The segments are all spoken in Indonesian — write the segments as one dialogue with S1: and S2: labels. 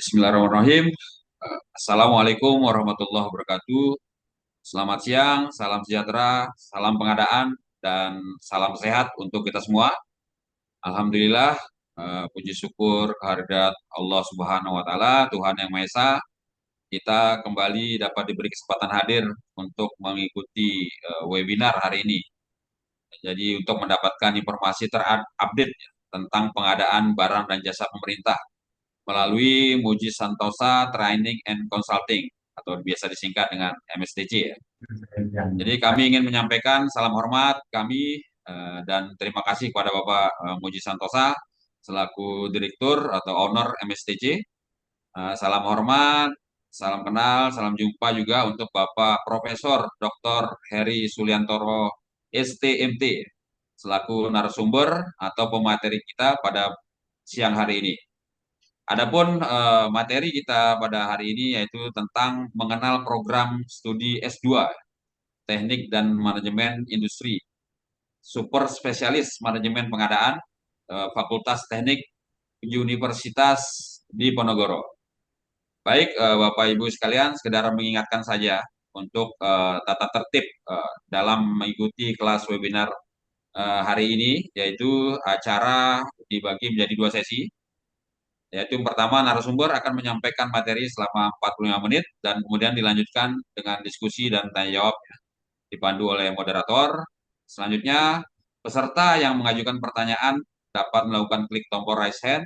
S1: Bismillahirrahmanirrahim. Assalamualaikum warahmatullahi wabarakatuh. Selamat siang, salam sejahtera, salam pengadaan, dan salam sehat untuk kita semua. Alhamdulillah, puji syukur kehadirat Allah Subhanahu wa Ta'ala, Tuhan Yang Maha Esa, kita kembali dapat diberi kesempatan hadir untuk mengikuti webinar hari ini. Jadi, untuk mendapatkan informasi terupdate tentang pengadaan barang dan jasa pemerintah melalui Muji Santosa Training and Consulting atau biasa disingkat dengan MSTC ya. Jadi kami ingin menyampaikan salam hormat kami dan terima kasih kepada Bapak Muji Santosa selaku Direktur atau Owner MSTC. Salam hormat, salam kenal, salam jumpa juga untuk Bapak Profesor Dr. Heri Suliantoro STMT selaku narasumber atau pemateri kita pada siang hari ini. Adapun materi kita pada hari ini yaitu tentang mengenal program studi S2 Teknik dan Manajemen Industri, Super Spesialis Manajemen Pengadaan, Fakultas Teknik Universitas Diponegoro. Baik, Bapak Ibu sekalian, sekedar mengingatkan saja untuk tata tertib dalam mengikuti kelas webinar hari ini, yaitu acara dibagi menjadi dua sesi. Yaitu yang pertama, narasumber akan menyampaikan materi selama 45 menit dan kemudian dilanjutkan dengan diskusi dan tanya jawab dipandu oleh moderator. Selanjutnya, peserta yang mengajukan pertanyaan dapat melakukan klik tombol raise hand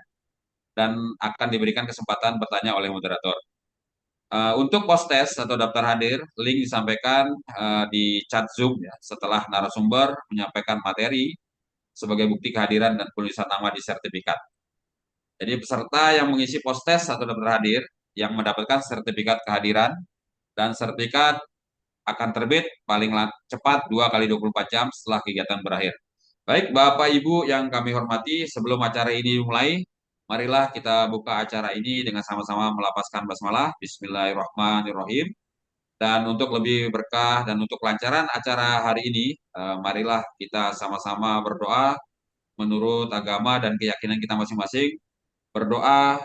S1: dan akan diberikan kesempatan bertanya oleh moderator. Untuk post test atau daftar hadir, link disampaikan di chat Zoom ya, setelah narasumber menyampaikan materi sebagai bukti kehadiran dan penulisan nama di sertifikat. Jadi peserta yang mengisi post test atau daftar hadir yang mendapatkan sertifikat kehadiran dan sertifikat akan terbit paling cepat 2 kali 24 jam setelah kegiatan berakhir. Baik, Bapak Ibu yang kami hormati, sebelum acara ini dimulai, marilah kita buka acara ini dengan sama-sama melapaskan basmalah. Bismillahirrahmanirrahim. Dan untuk lebih berkah dan untuk kelancaran acara hari ini, marilah kita sama-sama berdoa menurut agama dan keyakinan kita masing-masing. Berdoa,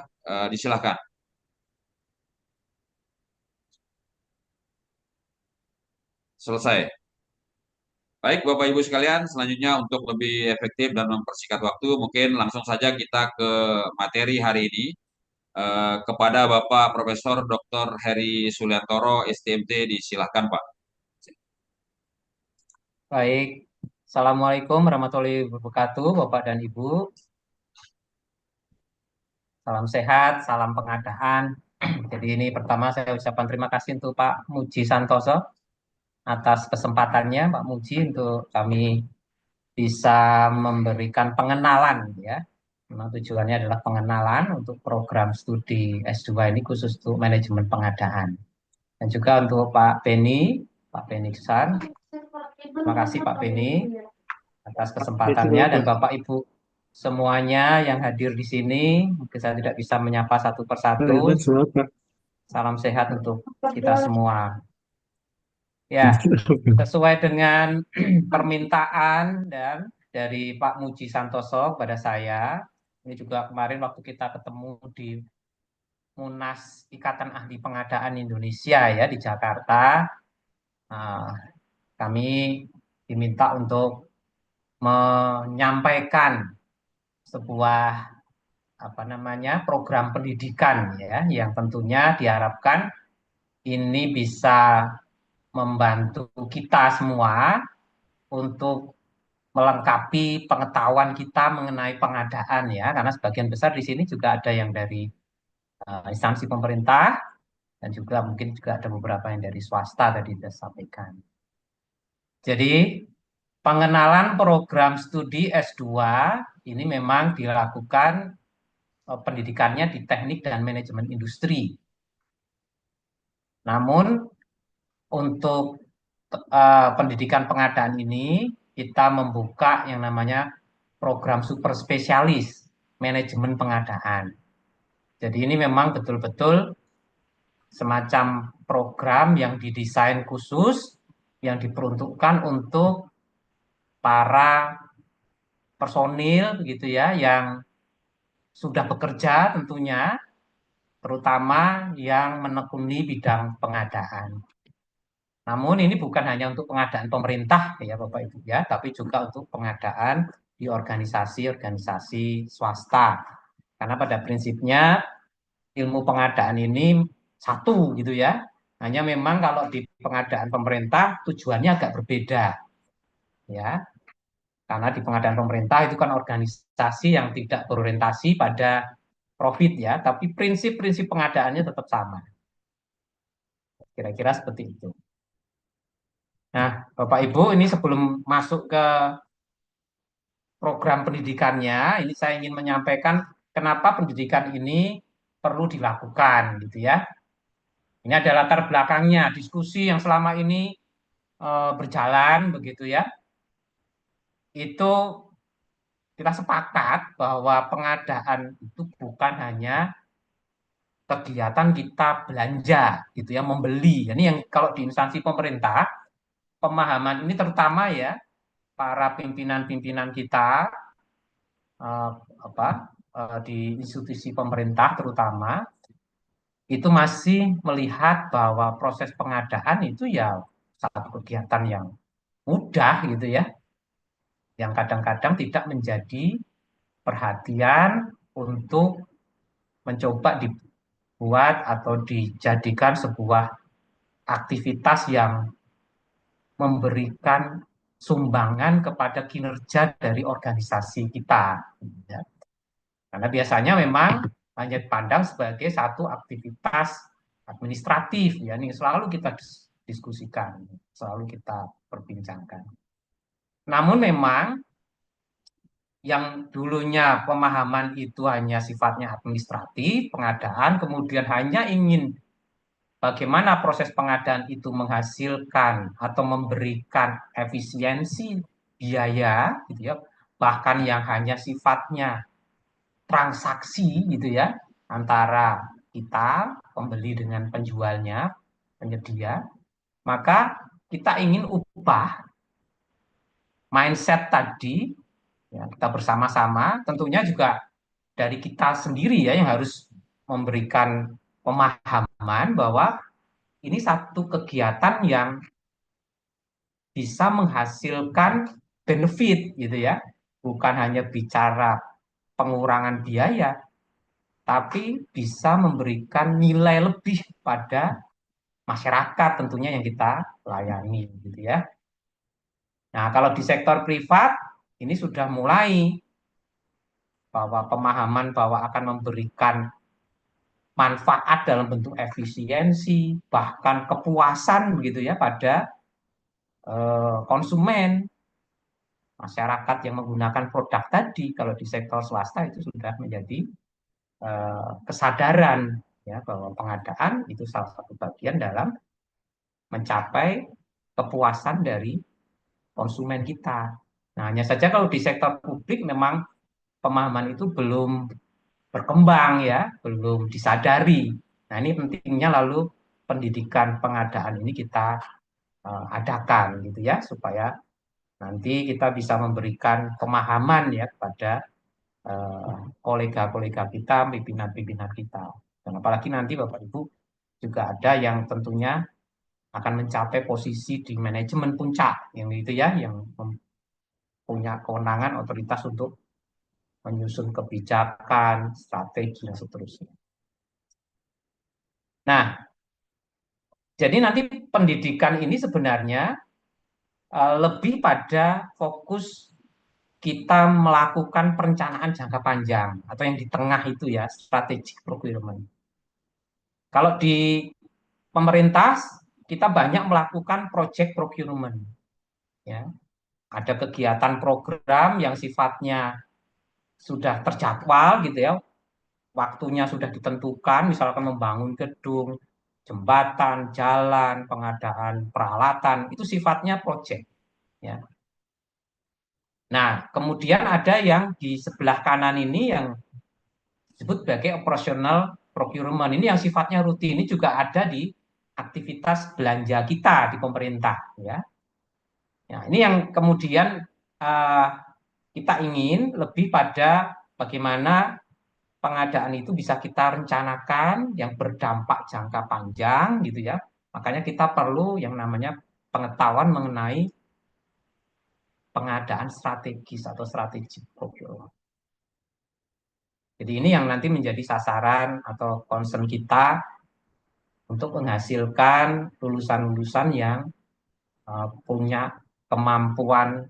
S1: disilahkan. Selesai. Baik, Bapak Ibu sekalian, selanjutnya untuk lebih efektif dan mempersingkat waktu, mungkin langsung saja kita ke materi hari ini. Kepada Bapak Profesor Dr. Heri Suliantoro, STMT, disilahkan Pak.
S2: Baik, Assalamualaikum warahmatullahi wabarakatuh, Bapak dan Ibu. Salam sehat, salam pengadaan. Jadi ini pertama saya ucapkan terima kasih untuk Pak Muji Santoso atas kesempatannya, Pak Muji, untuk kami bisa memberikan pengenalan ya. Memang tujuannya adalah pengenalan untuk program studi S2 ini khusus untuk manajemen pengadaan. Dan juga untuk Pak Beni San. Terima kasih Pak Beni atas kesempatannya dan Bapak Ibu semuanya yang hadir di sini. Mungkin saya tidak bisa menyapa satu persatu. Salam sehat untuk kita semua. Ya, sesuai dengan permintaan dan dari Pak Muji Santoso kepada saya, ini juga kemarin waktu kita ketemu di Munas Ikatan Ahli Pengadaan Indonesia ya di Jakarta, nah, kami diminta untuk menyampaikan sebuah program pendidikan ya yang tentunya diharapkan ini bisa membantu kita semua untuk melengkapi pengetahuan kita mengenai pengadaan ya karena sebagian besar di sini juga ada yang dari instansi pemerintah dan juga mungkin juga ada beberapa yang dari swasta tadi sudah sampaikan. Jadi pengenalan program studi S2 ini memang dilakukan pendidikannya di teknik dan manajemen industri. Namun untuk pendidikan pengadaan ini kita membuka yang namanya program super spesialis manajemen pengadaan. Jadi ini memang betul-betul semacam program yang didesain khusus yang diperuntukkan untuk para personil begitu ya yang sudah bekerja tentunya terutama yang menekuni bidang pengadaan. Namun ini bukan hanya untuk pengadaan pemerintah ya Bapak Ibu ya, tapi juga untuk pengadaan di organisasi-organisasi swasta. Karena pada prinsipnya ilmu pengadaan ini satu gitu ya. Hanya memang kalau di pengadaan pemerintah tujuannya agak berbeda ya. Karena di pengadaan pemerintah itu kan organisasi yang tidak berorientasi pada profit ya, tapi prinsip-prinsip pengadaannya tetap sama. Kira-kira seperti itu. Nah, Bapak Ibu, ini sebelum masuk ke program pendidikannya, ini saya ingin menyampaikan kenapa pendidikan ini perlu dilakukan, gitu ya. Ini ada latar belakangnya, diskusi yang selama ini berjalan, begitu ya. Itu kita sepakat bahwa pengadaan itu bukan hanya kegiatan kita belanja, gitu ya, membeli. Ini yang kalau di instansi pemerintah, pemahaman ini terutama ya para pimpinan-pimpinan kita eh, apa di institusi pemerintah terutama itu masih melihat bahwa proses pengadaan itu ya satu kegiatan yang mudah gitu ya, yang kadang-kadang tidak menjadi perhatian untuk mencoba dibuat atau dijadikan sebuah aktivitas yang memberikan sumbangan kepada kinerja dari organisasi kita. Ya. Karena biasanya memang hanya dipandang sebagai satu aktivitas administratif, ya ini selalu kita diskusikan, selalu kita perbincangkan. Namun memang yang dulunya pemahaman itu hanya sifatnya administratif, pengadaan, kemudian hanya ingin bagaimana proses pengadaan itu menghasilkan atau memberikan efisiensi biaya, gitu ya, bahkan yang hanya sifatnya transaksi gitu ya antara kita pembeli dengan penjualnya, penyedia, maka kita ingin ubah mindset tadi ya, kita bersama-sama tentunya juga dari kita sendiri ya yang harus memberikan pemahaman bahwa ini satu kegiatan yang bisa menghasilkan benefit gitu ya. Bukan hanya bicara pengurangan biaya, tapi bisa memberikan nilai lebih pada masyarakat tentunya yang kita layani gitu ya. Nah, kalau di sektor privat ini sudah mulai bahwa pemahaman bahwa akan memberikan manfaat dalam bentuk efisiensi, bahkan kepuasan begitu ya pada konsumen, masyarakat yang menggunakan produk tadi. Kalau di sektor swasta itu sudah menjadi kesadaran ya bahwa pengadaan itu salah satu bagian dalam mencapai kepuasan dari konsumen kita. Nah, hanya saja kalau di sektor publik memang pemahaman itu belum berkembang ya, belum disadari. Nah, ini pentingnya lalu pendidikan pengadaan ini kita adakan gitu ya, supaya nanti kita bisa memberikan pemahaman ya kepada kolega-kolega kita, pimpinan-pimpinan kita. Dan apalagi nanti Bapak Ibu juga ada yang tentunya akan mencapai posisi di manajemen puncak yang itu ya, yang punya kewenangan otoritas untuk menyusun kebijakan, strategi dan seterusnya. Nah, jadi nanti pendidikan ini sebenarnya lebih pada fokus kita melakukan perencanaan jangka panjang atau yang di tengah itu ya, strategic procurement. Kalau di pemerintah kita banyak melakukan project procurement ya. Ada kegiatan program yang sifatnya sudah terjadwal gitu ya, waktunya sudah ditentukan, misalkan membangun gedung, jembatan, jalan, pengadaan peralatan, itu sifatnya project ya. Nah, kemudian ada yang di sebelah kanan ini yang disebut sebagai operational procurement. Ini yang sifatnya rutin, ini juga ada di aktivitas belanja kita di pemerintah ya. Ya, ini yang kemudian uh, kita ingin lebih pada bagaimana pengadaan itu bisa kita rencanakan yang berdampak jangka panjang gitu ya. Makanya kita perlu yang namanya pengetahuan mengenai pengadaan strategis atau strategic procurement. Jadi ini yang nanti menjadi sasaran atau concern kita untuk menghasilkan lulusan-lulusan yang punya kemampuan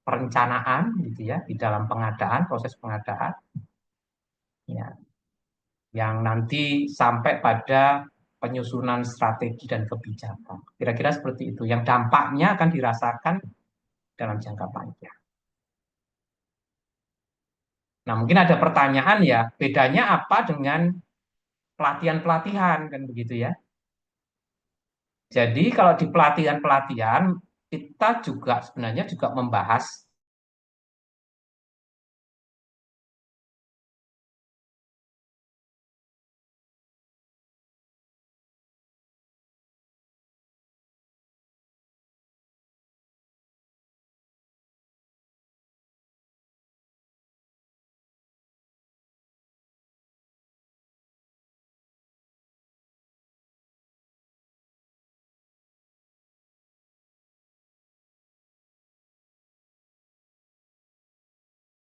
S2: perencanaan gitu ya di dalam pengadaan, proses pengadaan ya, yang nanti sampai pada penyusunan strategi dan kebijakan. Kira-kira seperti itu yang dampaknya akan dirasakan dalam jangka panjang. Nah, mungkin ada pertanyaan ya, bedanya apa dengan pelatihan-pelatihan kan begitu ya. Jadi kalau di pelatihan-pelatihan kita juga sebenarnya juga membahas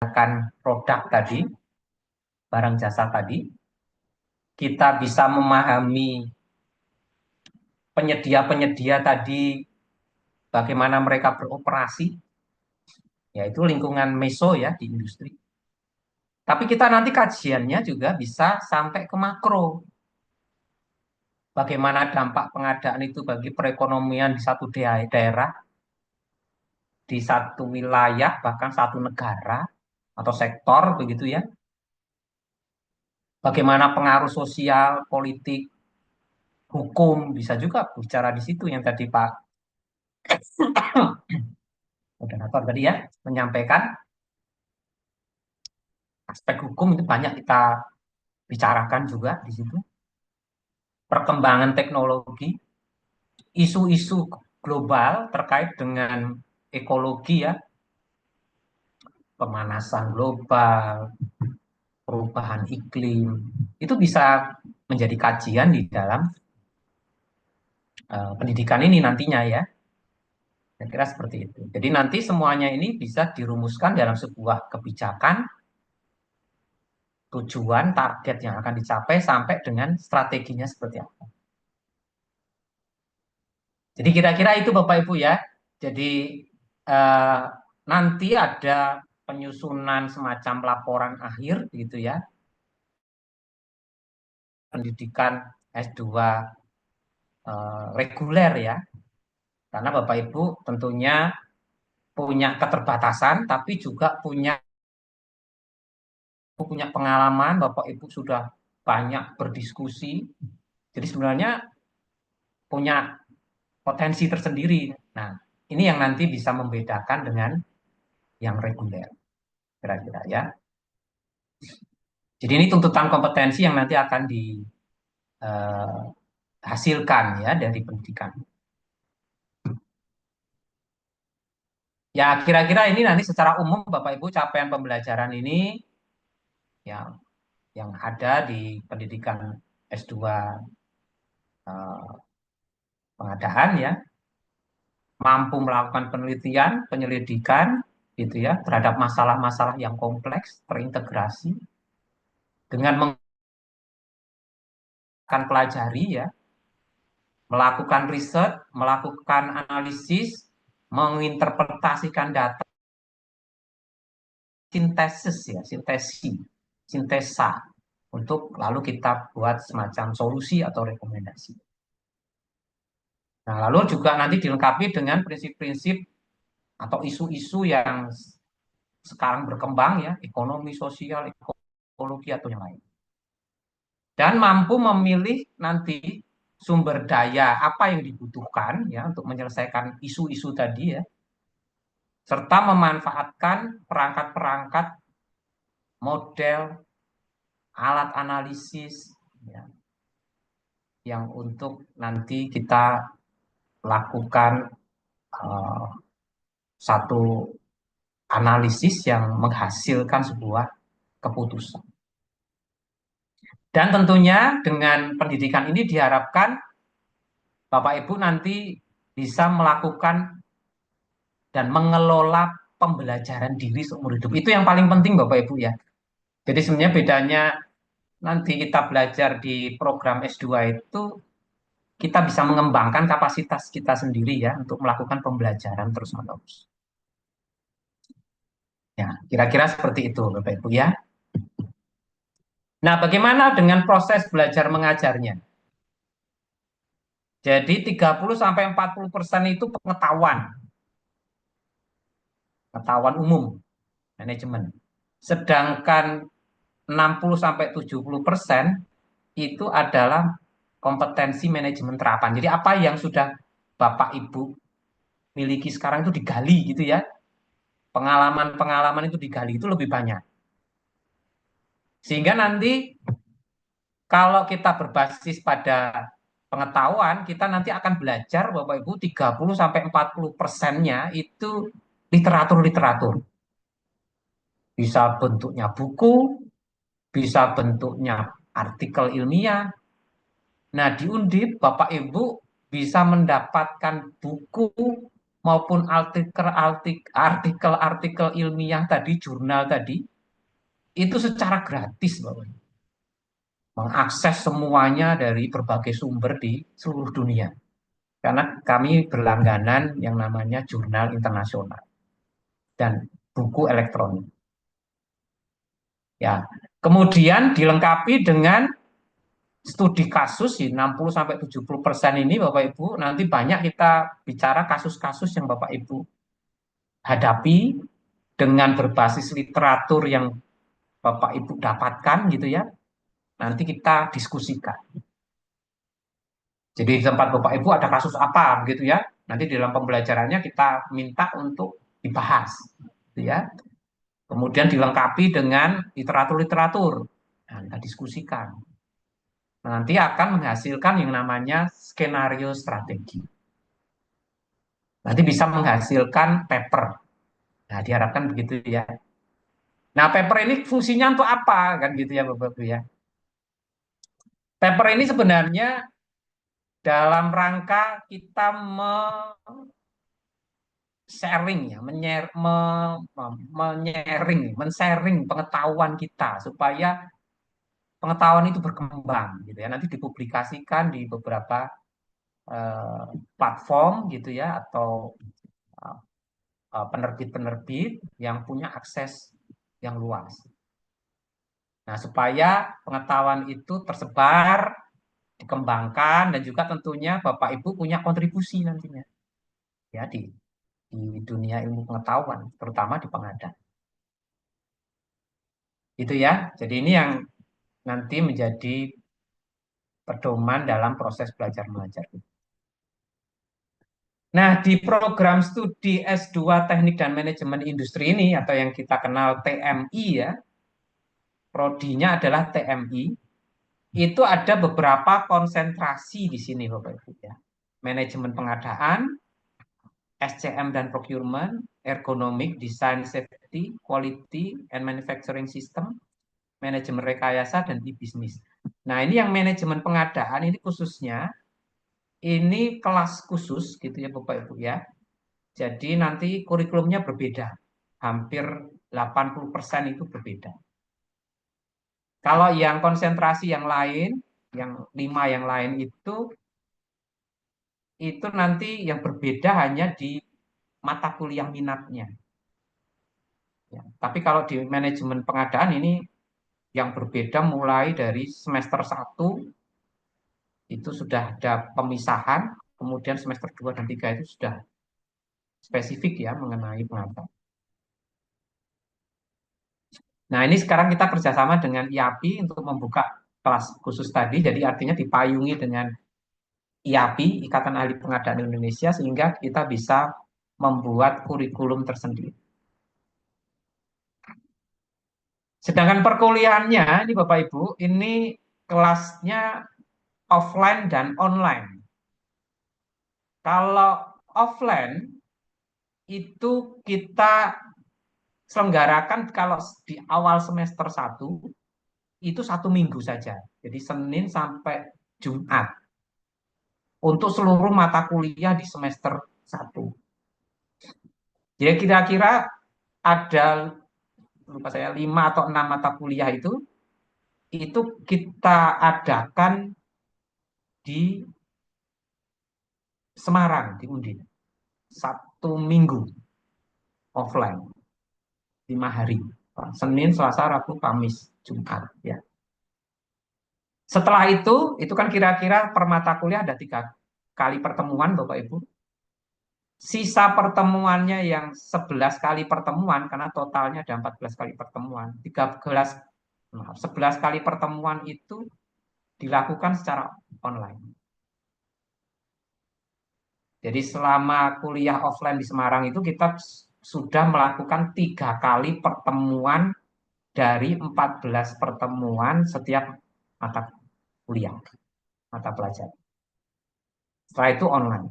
S2: akan produk tadi, barang jasa tadi, kita bisa memahami penyedia-penyedia tadi bagaimana mereka beroperasi, yaitu lingkungan meso ya di industri. Tapi kita nanti kajiannya juga bisa sampai ke makro. Bagaimana dampak pengadaan itu bagi perekonomian di satu daerah, di satu wilayah, bahkan satu negara atau sektor begitu ya. Bagaimana pengaruh sosial, politik, hukum, bisa juga bicara di situ yang tadi Pak moderator tadi ya menyampaikan aspek hukum itu banyak kita bicarakan juga di situ. Perkembangan teknologi, isu-isu global terkait dengan ekologi ya, pemanasan global, perubahan iklim, itu bisa menjadi kajian di dalam pendidikan ini nantinya ya. Saya kira seperti itu. Jadi nanti semuanya ini bisa dirumuskan dalam sebuah kebijakan, tujuan, target yang akan dicapai sampai dengan strateginya seperti apa. Jadi kira-kira itu Bapak Ibu ya. Jadi eh, nanti ada penyusunan semacam laporan akhir gitu ya, pendidikan S2 reguler ya. Karena Bapak Ibu tentunya punya keterbatasan tapi juga punya pengalaman, Bapak Ibu sudah banyak berdiskusi. Jadi sebenarnya punya potensi tersendiri. Nah, ini yang nanti bisa membedakan dengan yang reguler, kira-kira ya. Jadi ini tuntutan kompetensi yang nanti akan dihasilkan ya dari pendidikan. Ya, kira-kira ini nanti secara umum Bapak Ibu capaian pembelajaran ini yang ada di pendidikan S2 eh, pengadaan ya, mampu melakukan penelitian, penyelidikan gitu ya terhadap masalah-masalah yang kompleks, terintegrasi dengan melakukan pelajari ya, melakukan riset, melakukan analisis, menginterpretasikan data, sintesis ya, sintesa untuk lalu kita buat semacam solusi atau rekomendasi. Nah, lalu juga nanti dilengkapi dengan prinsip-prinsip atau isu-isu yang sekarang berkembang ya, ekonomi, sosial, ekologi atau yang lain. Dan mampu memilih nanti sumber daya apa yang dibutuhkan ya untuk menyelesaikan isu-isu tadi ya, serta memanfaatkan perangkat-perangkat model alat analisis ya, yang untuk nanti kita lakukan uh, satu analisis yang menghasilkan sebuah keputusan. Dan tentunya dengan pendidikan ini diharapkan Bapak Ibu nanti bisa melakukan dan mengelola pembelajaran diri seumur hidup. Itu yang paling penting Bapak Ibu ya. Jadi sebenarnya bedanya nanti kita belajar di program S2 itu kita bisa mengembangkan kapasitas kita sendiri ya untuk melakukan pembelajaran terus-menerus. Ya, kira-kira seperti itu Bapak Ibu ya. Nah, bagaimana dengan proses belajar mengajarnya? Jadi 30 sampai 40% itu pengetahuan umum, manajemen. Sedangkan 60 sampai 70% itu adalah kompetensi manajemen terapan. Jadi apa yang sudah Bapak Ibu miliki sekarang itu digali gitu ya. Pengalaman-pengalaman itu digali itu lebih banyak. Sehingga nanti kalau kita berbasis pada pengetahuan, kita nanti akan belajar Bapak Ibu 30 sampai 40%-nya itu literatur-literatur. Bisa bentuknya buku, bisa bentuknya artikel ilmiah. Nah, di Undip Bapak Ibu bisa mendapatkan buku maupun artikel-artikel ilmiah tadi, jurnal tadi, itu secara gratis Bapak Ibu. Mengakses semuanya dari berbagai sumber di seluruh dunia. Karena kami berlangganan yang namanya jurnal internasional dan buku elektronik. Ya, kemudian dilengkapi dengan studi kasus di 60 sampai 70% ini Bapak Ibu, nanti banyak kita bicara kasus-kasus yang Bapak Ibu hadapi dengan berbasis literatur yang Bapak Ibu dapatkan gitu ya. Nanti kita diskusikan. Jadi di tempat Bapak Ibu ada kasus apa gitu ya. Nanti dalam pembelajarannya kita minta untuk dibahas gitu ya. Kemudian dilengkapi dengan literatur-literatur. Nah, kita diskusikan. Nah, nanti akan menghasilkan yang namanya skenario strategi. Nanti bisa menghasilkan paper. Nah, diharapkan begitu ya. Nah, paper ini fungsinya untuk apa kan gitu ya Bapak Ibu ya. Paper ini sebenarnya dalam rangka kita sharing ya, men-sharing pengetahuan kita supaya pengetahuan itu berkembang gitu ya. Nanti dipublikasikan di beberapa platform gitu ya atau penerbit-penerbit yang punya akses yang luas. Nah, supaya pengetahuan itu tersebar, dikembangkan dan juga tentunya Bapak Ibu punya kontribusi nantinya ya di dunia ilmu pengetahuan, terutama di pengadaan. Itu ya. Jadi ini yang nanti menjadi pedoman dalam proses belajar mengajar. Nah, di program studi S2 Teknik dan Manajemen Industri ini atau yang kita kenal TMI ya, prodinya adalah TMI, itu ada beberapa konsentrasi di sini Bapak Ibu ya. Manajemen pengadaan, SCM dan procurement, ergonomik, design safety, quality and manufacturing system, manajemen rekayasa dan e-bisnis. Nah, ini yang manajemen pengadaan ini khususnya ini kelas khusus gitu ya Bapak Ibu ya. Jadi nanti kurikulumnya berbeda. Hampir 80% itu berbeda. Kalau yang konsentrasi yang lain, yang 5 yang lain itu nanti yang berbeda hanya di mata kuliah minatnya. Ya. Tapi kalau di manajemen pengadaan ini yang berbeda mulai dari semester 1 itu sudah ada pemisahan, kemudian semester 2 dan 3 itu sudah spesifik ya mengenai pengadaan. Nah, ini sekarang kita kerjasama dengan IAPI untuk membuka kelas khusus tadi, jadi artinya dipayungi dengan IAPI, Ikatan Ahli Pengadaan Indonesia, sehingga kita bisa membuat kurikulum tersendiri. Sedangkan perkuliahannya, ini Bapak Ibu, ini kelasnya offline dan online. Kalau offline, itu kita selenggarakan kalau di awal semester 1, itu 1 minggu saja. Jadi Senin sampai Jumat untuk seluruh mata kuliah di semester 1. Jadi kira-kira ada lupa saya 5 atau 6 mata kuliah itu kita adakan di Semarang di Undip 1 minggu offline 5 hari, Senin, Selasa, Rabu, Kamis, Jumat ya. Setelah itu kan kira-kira per mata kuliah ada 3 kali pertemuan Bapak Ibu. Sisa pertemuannya yang 11 kali pertemuan, karena totalnya ada 14 kali pertemuan. 11 kali pertemuan itu dilakukan secara online. Jadi selama kuliah offline di Semarang itu kita sudah melakukan 3 kali pertemuan dari 14 pertemuan setiap mata kuliah, mata pelajaran. Setelah itu online.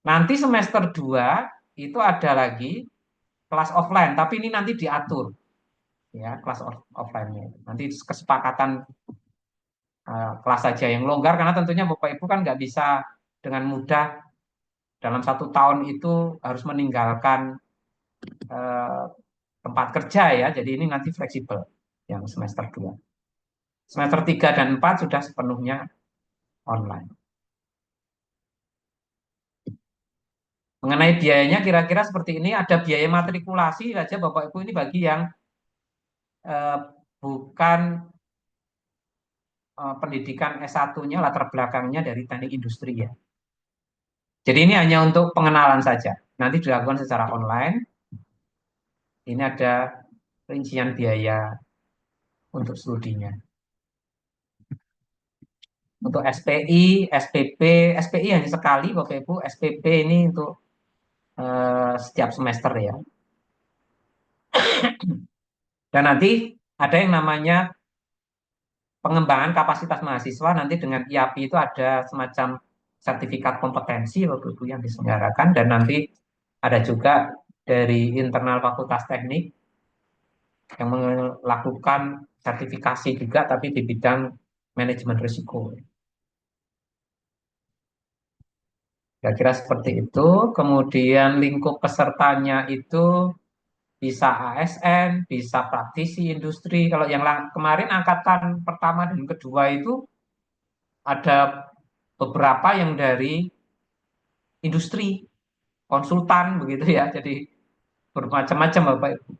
S2: Nanti semester 2 itu ada lagi kelas offline, tapi ini nanti diatur ya kelas offline-nya. Nanti kesepakatan kelas saja yang longgar, karena tentunya Bapak Ibu kan nggak bisa dengan mudah dalam 1 tahun itu harus meninggalkan eh, tempat kerja ya. Jadi ini nanti fleksibel yang semester 2. Semester 3 dan 4 sudah sepenuhnya online. Mengenai biayanya kira-kira seperti ini, ada biaya matrikulasi saja Bapak Ibu ini bagi yang eh, bukan pendidikan S1-nya latar belakangnya dari teknik industri ya. Jadi ini hanya untuk pengenalan saja. Nanti dilakukan secara online. Ini ada rincian biaya untuk studinya. Untuk SPI, SPP, SPI hanya sekali Bapak Ibu. SPP ini untuk setiap semester ya. Dan nanti ada yang namanya pengembangan kapasitas mahasiswa, nanti dengan IAPI itu ada semacam sertifikat kompetensi Bapak Ibu yang diselenggarakan, dan nanti ada juga dari internal Fakultas Teknik yang melakukan sertifikasi juga tapi di bidang manajemen risiko. Kira-kira seperti itu. Kemudian lingkup pesertanya itu bisa ASN, bisa praktisi industri. Kalau yang kemarin angkatan pertama dan kedua itu ada beberapa yang dari industri, konsultan begitu ya. Jadi bermacam-macam Bapak Ibu.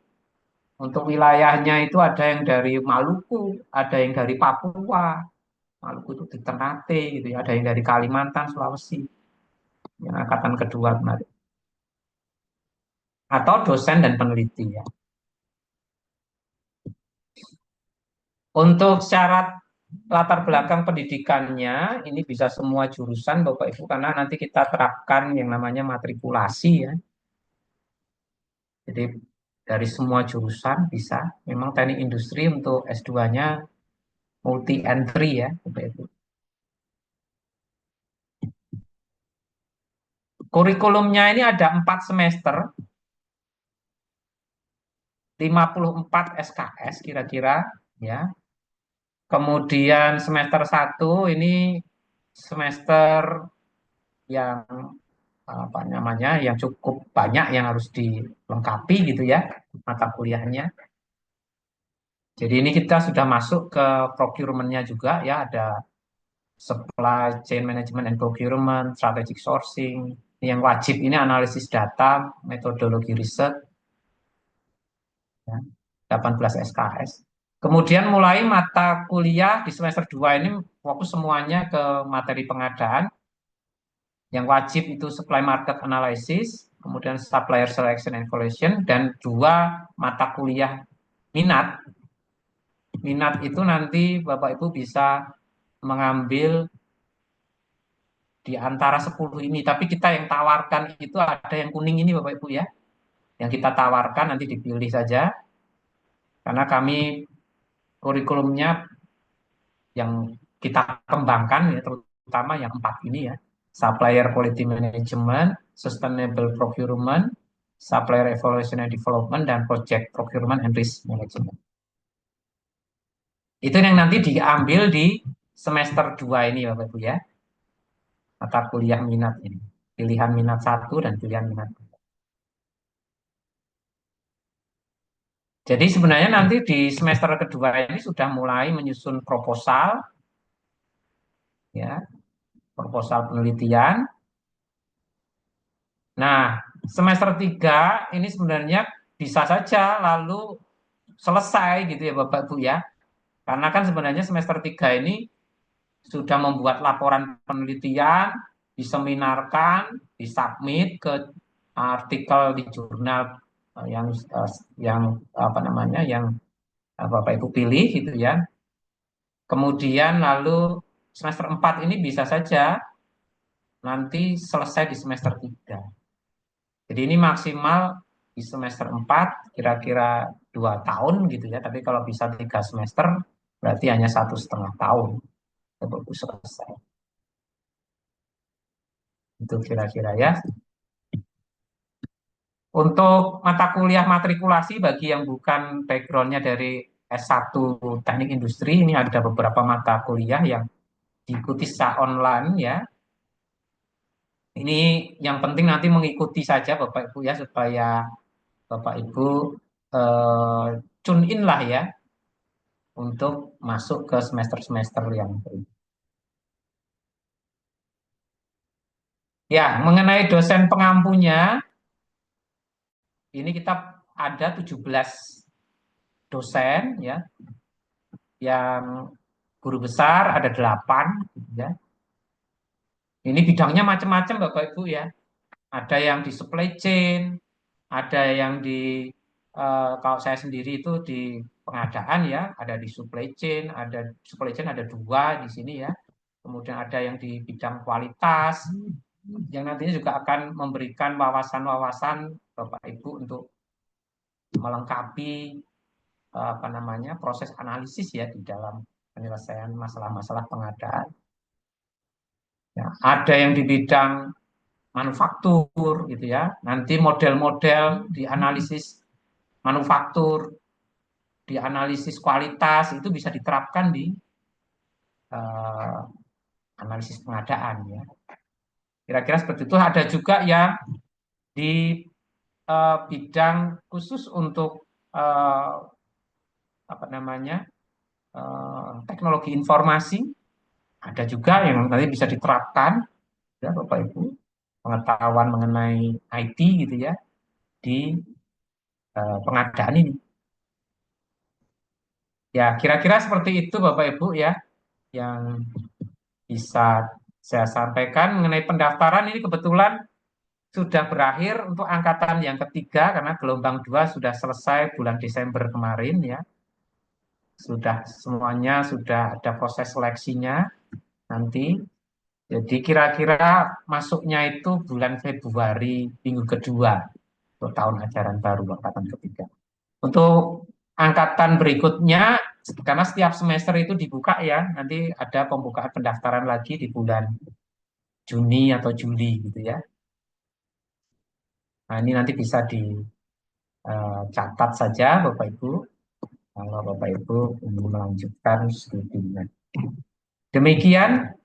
S2: Untuk wilayahnya itu ada yang dari Maluku, ada yang dari Papua. Maluku itu di Ternate gitu ya. Ada yang dari Kalimantan, Sulawesi. Yang angkatan kedua kemarin. Atau dosen dan peneliti ya. Untuk syarat latar belakang pendidikannya, ini bisa semua jurusan Bapak Ibu, karena nanti kita terapkan yang namanya matrikulasi ya. Jadi dari semua jurusan bisa. Memang teknik industri untuk S2-nya multi entry ya, Bapak Ibu. Kurikulumnya ini ada 4 semester, 54 SKS kira-kira ya. Kemudian semester 1 ini semester yang apa namanya yang cukup banyak yang harus dilengkapi gitu ya mata kuliahnya. Jadi ini kita sudah masuk ke procurement-nya juga ya, ada supply chain management and procurement, strategic sourcing. Yang wajib ini analisis data, metodologi riset, ya, 18 SKS. Kemudian mulai mata kuliah di semester 2 ini fokus semuanya ke materi pengadaan. Yang wajib itu supply market analysis, kemudian supplier selection and evaluation, dan 2 mata kuliah minat. Minat itu nanti Bapak Ibu bisa mengambil di antara 10 ini, tapi kita yang tawarkan itu ada yang kuning ini Bapak Ibu ya. Yang kita tawarkan nanti dipilih saja, karena kami kurikulumnya yang kita kembangkan ya, terutama yang 4 ini ya. Supplier Quality Management, Sustainable Procurement, Supplier Evaluation and Development, dan Project Procurement and Risk Management. Itu yang nanti diambil di semester 2 ini Bapak Ibu ya, mata kuliah minat ini. Pilihan minat satu dan pilihan minat dua. Jadi sebenarnya nanti di semester kedua ini sudah mulai menyusun proposal, ya, proposal penelitian. Nah, semester 3 ini sebenarnya bisa saja lalu selesai gitu ya Bapak Ibu ya. Karena kan sebenarnya semester 3 ini sudah membuat laporan penelitian, diseminarkan, disubmit ke artikel di jurnal yang apa namanya yang Bapak Ibu pilih gitu ya. Kemudian lalu semester 4 ini bisa saja nanti selesai di semester 3. Jadi ini maksimal di semester 4 kira-kira 2 tahun gitu ya. Tapi kalau bisa 3 semester berarti hanya 1,5 tahun untuk selesai. Itu kira-kira ya. Untuk mata kuliah matrikulasi bagi yang bukan backgroundnya dari S1 Teknik Industri, ini ada beberapa mata kuliah yang diikuti secara online ya. Ini yang penting nanti mengikuti saja Bapak Ibu ya supaya Bapak Ibu tune in lah ya untuk masuk ke semester-semester yang berikut. Ya, mengenai dosen pengampunya, ini kita ada 17 dosen ya, yang guru besar ada 8 ya. Ini bidangnya macam-macam Bapak Ibu ya. Ada yang di supply chain, ada yang di kalau saya sendiri itu di pengadaan ya, ada di supply chain ada 2 di sini ya. Kemudian ada yang di bidang kualitas, yang nantinya juga akan memberikan wawasan-wawasan Bapak Ibu untuk melengkapi apa namanya proses analisis ya di dalam penyelesaian masalah-masalah pengadaan. Ya, ada yang di bidang manufaktur gitu ya. Nanti model-model di analisis manufaktur, di analisis kualitas itu bisa diterapkan di uh, analisis pengadaan ya. Kira-kira seperti itu. Ada juga yang di bidang khusus untuk uh, apa namanya teknologi informasi. Ada juga yang nanti bisa diterapkan ya Bapak Ibu pengetahuan mengenai IT gitu ya di pengadaan ini. Ya, kira-kira seperti itu Bapak Ibu ya yang bisa saya sampaikan mengenai pendaftaran ini kebetulan sudah berakhir untuk angkatan yang ketiga karena gelombang 2 sudah selesai bulan Desember kemarin ya. Sudah semuanya sudah ada proses seleksinya nanti. Jadi kira-kira masuknya itu bulan Februari minggu kedua untuk tahun ajaran baru angkatan ketiga. Untuk angkatan berikutnya, karena setiap semester itu dibuka ya, nanti ada pembukaan pendaftaran lagi di bulan Juni atau Juli gitu ya. Nah ini nanti bisa dicatat saja Bapak Ibu, kalau Bapak Ibu ingin melanjutkan studinya. Demikian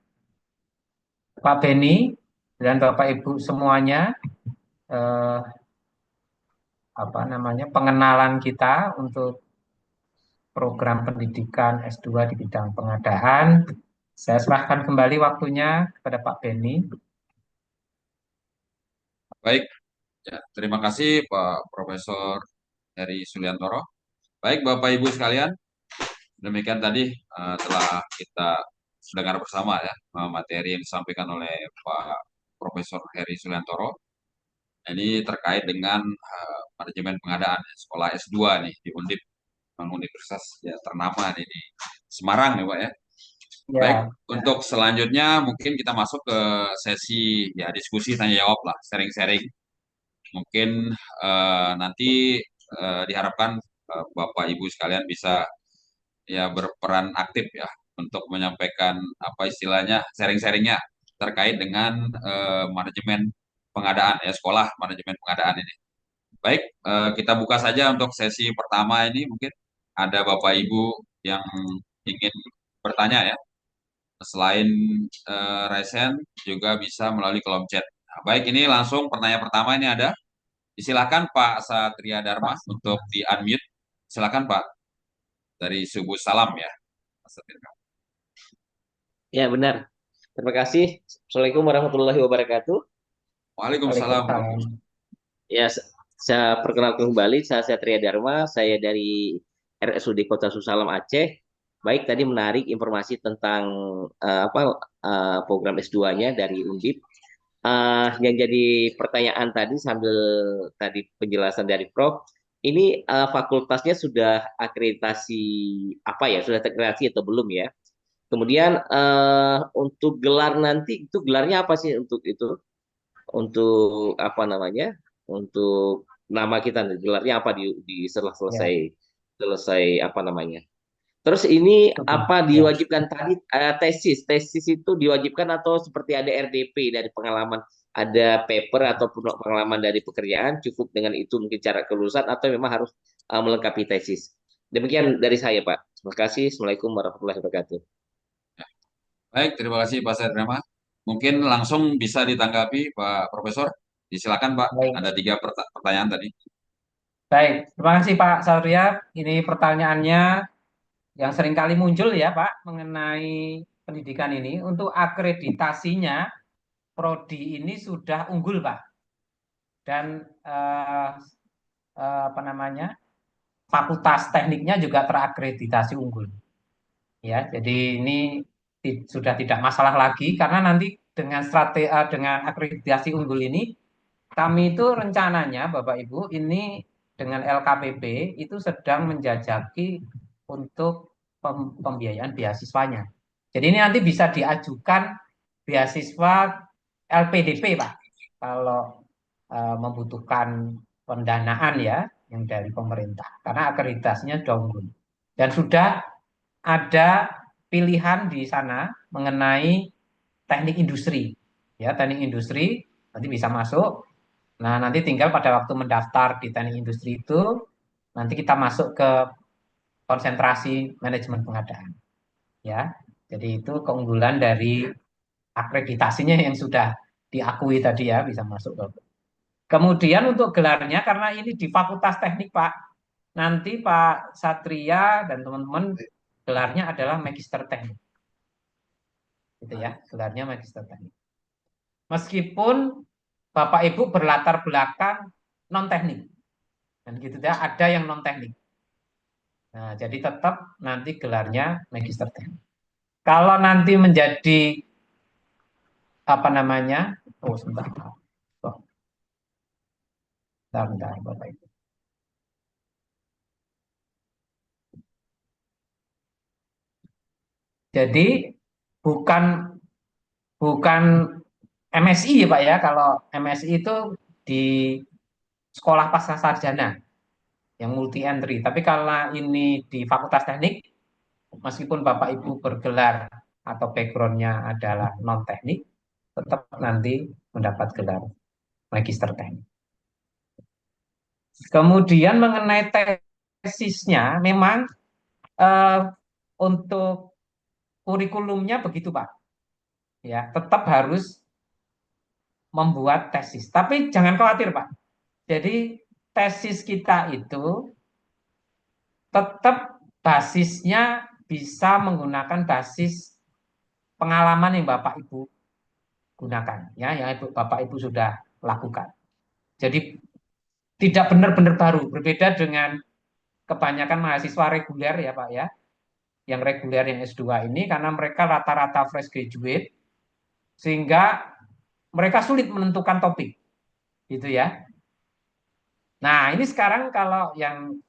S2: Pak Beni dan Bapak Ibu semuanya, eh, apa namanya pengenalan kita untuk program pendidikan S2 di bidang pengadaan. Saya serahkan kembali waktunya kepada Pak Beni.
S1: Baik, ya, terima kasih Pak Profesor Heri Suliantoro. Baik, Bapak Ibu sekalian, demikian tadi telah kita dengar bersama ya materi yang disampaikan oleh Pak Profesor Heri Suliantoro. Ini terkait dengan manajemen pengadaan sekolah S2 nih di Undip, Universitas ya, ternama nih di Semarang nih Pak ya. Baik,
S2: Ya,
S1: untuk selanjutnya mungkin kita masuk ke sesi ya diskusi tanya jawab lah, sharing-sharing. Mungkin nanti diharapkan Bapak Ibu sekalian bisa ya berperan aktif ya untuk menyampaikan apa istilahnya sharing-sharingnya terkait dengan manajemen pengadaan ya sekolah manajemen pengadaan ini. Baik, kita buka saja untuk sesi pertama ini mungkin ada Bapak Ibu yang ingin bertanya ya, selain raise hand juga bisa melalui kolom chat. Nah, baik, ini langsung pertanyaan pertama ini ada. Silakan Pak Satria Dharma
S2: Pak.
S1: untuk di-unmute. Silakan Pak, dari Subuh Salam ya. Pak Satria.
S2: Ya, benar. Terima kasih. Assalamualaikum warahmatullahi wabarakatuh.
S1: Waalaikumsalam
S2: Waalaikumsalam.
S1: warahmatullahi.
S2: Ya, saya perkenalkan kembali, saya Satria Dharma, saya dari RSUD Kota Susalam Aceh. Baik, tadi menarik informasi tentang program S2-nya dari Undip. Yang jadi pertanyaan tadi sambil tadi penjelasan dari Prof, ini fakultasnya sudah akreditasi apa ya? Sudah terakreditasi atau belum ya? Kemudian untuk gelar nanti itu gelarnya apa sih untuk itu? Untuk apa namanya? Untuk nama kita gelarnya apa di setelah
S3: Ya,
S2: selesai selesai apa namanya? Terus ini
S3: betul.
S2: apa
S3: Ya.
S2: diwajibkan tadi tesis? Tesis itu diwajibkan atau seperti ada RDP dari pengalaman, ada paper ataupun pengalaman dari pekerjaan cukup dengan itu mungkin cara kelulusan atau memang harus melengkapi tesis? Demikian dari saya, Pak. Terima kasih. Assalamualaikum warahmatullahi wabarakatuh.
S1: Baik, terima kasih Pak Satria Dharma. Mungkin langsung bisa ditanggapi Pak Profesor. Silakan Pak,
S3: Baik,
S1: ada tiga pertanyaan tadi.
S3: baik. Terima kasih Pak Satria. Ini pertanyaannya yang sering kali muncul ya Pak mengenai pendidikan ini. Untuk akreditasinya, prodi ini sudah unggul Pak. Dan eh, apa namanya, fakultas tekniknya juga terakreditasi unggul. Ya, jadi ini sudah tidak masalah lagi karena nanti dengan dengan akreditasi unggul ini kami itu rencananya Bapak Ibu ini dengan LKPP itu sedang menjajaki untuk pembiayaan beasiswanya. Jadi ini nanti bisa diajukan beasiswa LPDP Pak kalau membutuhkan pendanaan ya yang dari pemerintah karena akreditasinya sudah unggul dan sudah ada pilihan di sana mengenai teknik industri. Ya, teknik industri nanti bisa masuk. Nah, nanti tinggal pada waktu mendaftar di teknik industri itu, nanti kita masuk ke konsentrasi manajemen pengadaan. Ya, jadi itu keunggulan dari akreditasinya yang sudah diakui tadi ya, bisa masuk ke. Kemudian untuk gelarnya, karena ini di Fakultas Teknik, Pak, nanti Pak Satria dan teman-teman gelarnya adalah Magister Teknik. Gitu ya, gelarnya Magister Teknik. Meskipun Bapak Ibu berlatar belakang non teknik dan gitu ya, ada yang non teknik. Nah, jadi tetap nanti gelarnya Magister Teknik. Kalau nanti menjadi apa namanya? Oh, sebentar. Oh, bentar, Bapak Ibu. Jadi bukan bukan MSI ya Pak ya. Kalau MSI itu di sekolah pasca sarjana yang multi entry. Tapi kalau ini di Fakultas Teknik, meskipun Bapak Ibu bergelar atau backgroundnya adalah non teknik, tetap nanti mendapat gelar Magister Teknik. Kemudian mengenai tesisnya, memang eh, untuk kurikulumnya begitu Pak, ya tetap harus membuat tesis. Tapi jangan khawatir Pak. Jadi tesis kita itu tetap basisnya bisa menggunakan basis pengalaman yang Bapak Ibu gunakan, ya, yang Bapak Ibu sudah lakukan. Jadi tidak benar-benar baru, berbeda dengan kebanyakan mahasiswa reguler ya Pak ya, yang reguler yang S2 ini karena mereka rata-rata fresh graduate sehingga mereka sulit menentukan topik, gitu ya. Nah, ini sekarang kalau yang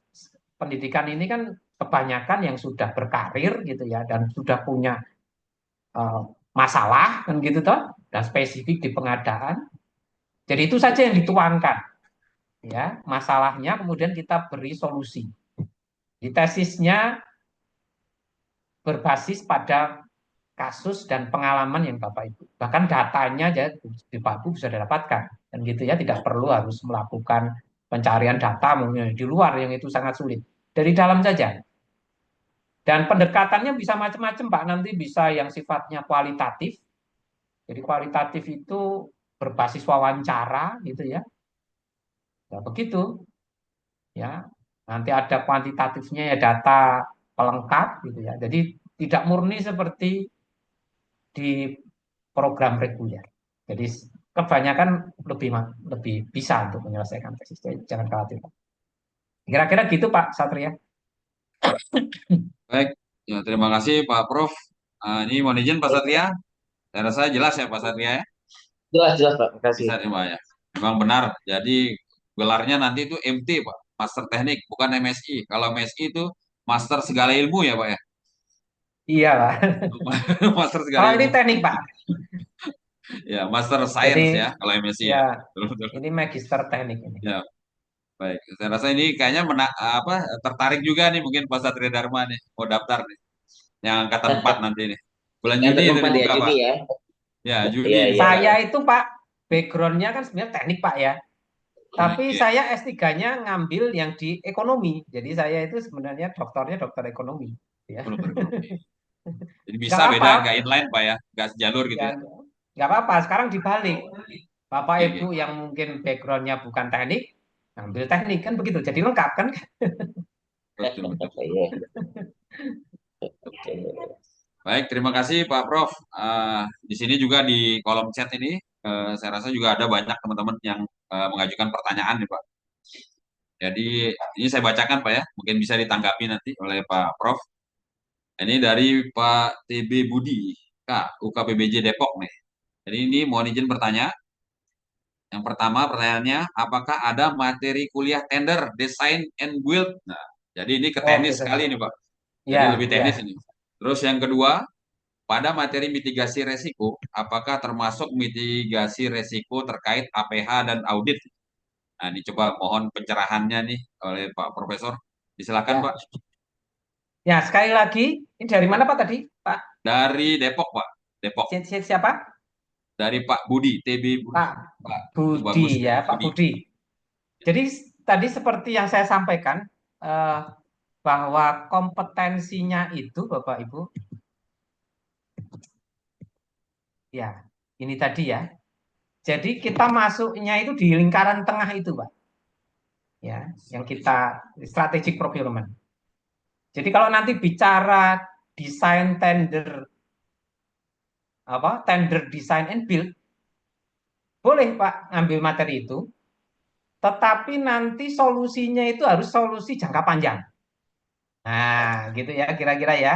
S3: pendidikan ini kan kebanyakan yang sudah berkarir gitu ya dan sudah punya uh, masalah kan gitu toh dan spesifik di pengadaan. Jadi itu saja yang dituangkan ya, masalahnya kemudian kita beri solusi. Di tesisnya berbasis pada kasus dan pengalaman yang Bapak Ibu. Bahkan datanya aja di Bapak Ibu bisa didapatkan. Dan gitu ya, tidak perlu harus melakukan pencarian data di luar yang itu sangat sulit. Dari dalam saja. Dan pendekatannya bisa macam-macam, Pak. Nanti bisa yang sifatnya kualitatif. Jadi kualitatif itu berbasis wawancara gitu ya. Ya begitu ya. Nanti ada kuantitatifnya ya data pelengkap gitu ya. Jadi tidak murni seperti di program reguler. Jadi kebanyakan lebih bisa untuk menyelesaikan tesis. Jadi jangan khawatir. Kira-kira gitu Pak Satria.
S1: Baik, ya, terima kasih Pak Prof. Ini mohon izin Pak Satria. Saya rasa jelas ya Pak Satria ya.
S4: Jelas, jelas Pak. Makasih.
S1: Bisa nih Pak ya. Memang benar. Jadi gelarnya nanti itu MT Pak, Master Teknik, bukan MSI. Kalau MSI itu Master segala ilmu ya Pak ya.
S3: Iya Pak.
S1: Master segala
S3: Kalau ini
S1: ilmu.
S3: teknik Pak.
S1: Ya, Master
S3: Jadi
S1: Science ya kalau MSI
S3: ya
S1: ya. Betul, betul.
S3: ini magister teknik ini.
S1: Ya, baik. Saya rasa ini kayaknya tertarik juga nih mungkin Pak Satria Dharma nih mau daftar nih. Yang angkatan 4 nanti nih. Bulan
S4: Yang
S1: Juni itu
S4: terempat ya,
S1: dibuka Pak.
S4: Juni ya.
S1: Ya, Juni
S4: Iya, iya
S1: dibuka.
S4: Pak.
S3: Saya itu Pak backgroundnya kan sebenarnya teknik Pak ya. Tapi
S1: Oke.
S3: saya S3-nya ngambil yang di ekonomi. Jadi saya itu sebenarnya doktornya dokter ekonomi. Ya,
S1: Belum berekonomi. Jadi
S3: nggak
S1: bisa beda, nggak
S3: apa-apa.
S1: inline Pak ya, nggak sejalur gitu
S3: Ya,
S1: ya.
S3: nggak apa-apa. Sekarang dibalik. Bapak
S1: Oke,
S3: Ibu
S1: oke.
S3: yang mungkin backgroundnya bukan teknik, ngambil teknik kan begitu. Jadi lengkap kan?
S1: Betul, betul.
S4: Iya.
S1: Oke. Baik, terima kasih Pak Prof. Di sini juga di kolom chat ini, saya rasa juga ada banyak teman-teman yang mengajukan pertanyaan nih Pak. Jadi ini saya bacakan Pak ya, mungkin bisa ditanggapi nanti oleh Pak Prof. Ini dari Pak TB Budi, Kak, UKPBJ Depok nih. Jadi ini mohon izin bertanya. Yang pertama pertanyaannya, apakah ada materi kuliah tender, design and build? Nah, jadi ini ke
S3: Oke,
S1: teknis sekali nih Pak. Jadi lebih
S3: ya,
S1: teknis
S3: ya.
S1: ini. Terus yang kedua, pada materi mitigasi resiko, apakah termasuk mitigasi resiko terkait APH dan audit? Nah, ini coba mohon pencerahannya nih oleh Pak Profesor. Silakan
S3: Ya,
S1: Pak.
S3: ya sekali lagi, ini dari mana Pak tadi? Pak
S1: Dari Depok Pak. Depok.
S3: siapa?
S1: Dari Pak Budi, TB Budi.
S3: Pak
S1: Pak, itu
S3: Budi
S1: bagus
S3: ya, Pak
S1: Budi.
S3: Budi. Jadi tadi seperti yang saya sampaikan eh, bahwa kompetensinya itu Bapak Ibu, ya ini tadi ya. Jadi kita masuknya itu di lingkaran tengah itu, Pak. Ya, yang kita strategic procurement. Jadi kalau nanti bicara desain tender tender design and build, boleh Pak ngambil materi itu, tetapi nanti solusinya itu harus solusi jangka panjang. Nah, gitu ya kira-kira ya.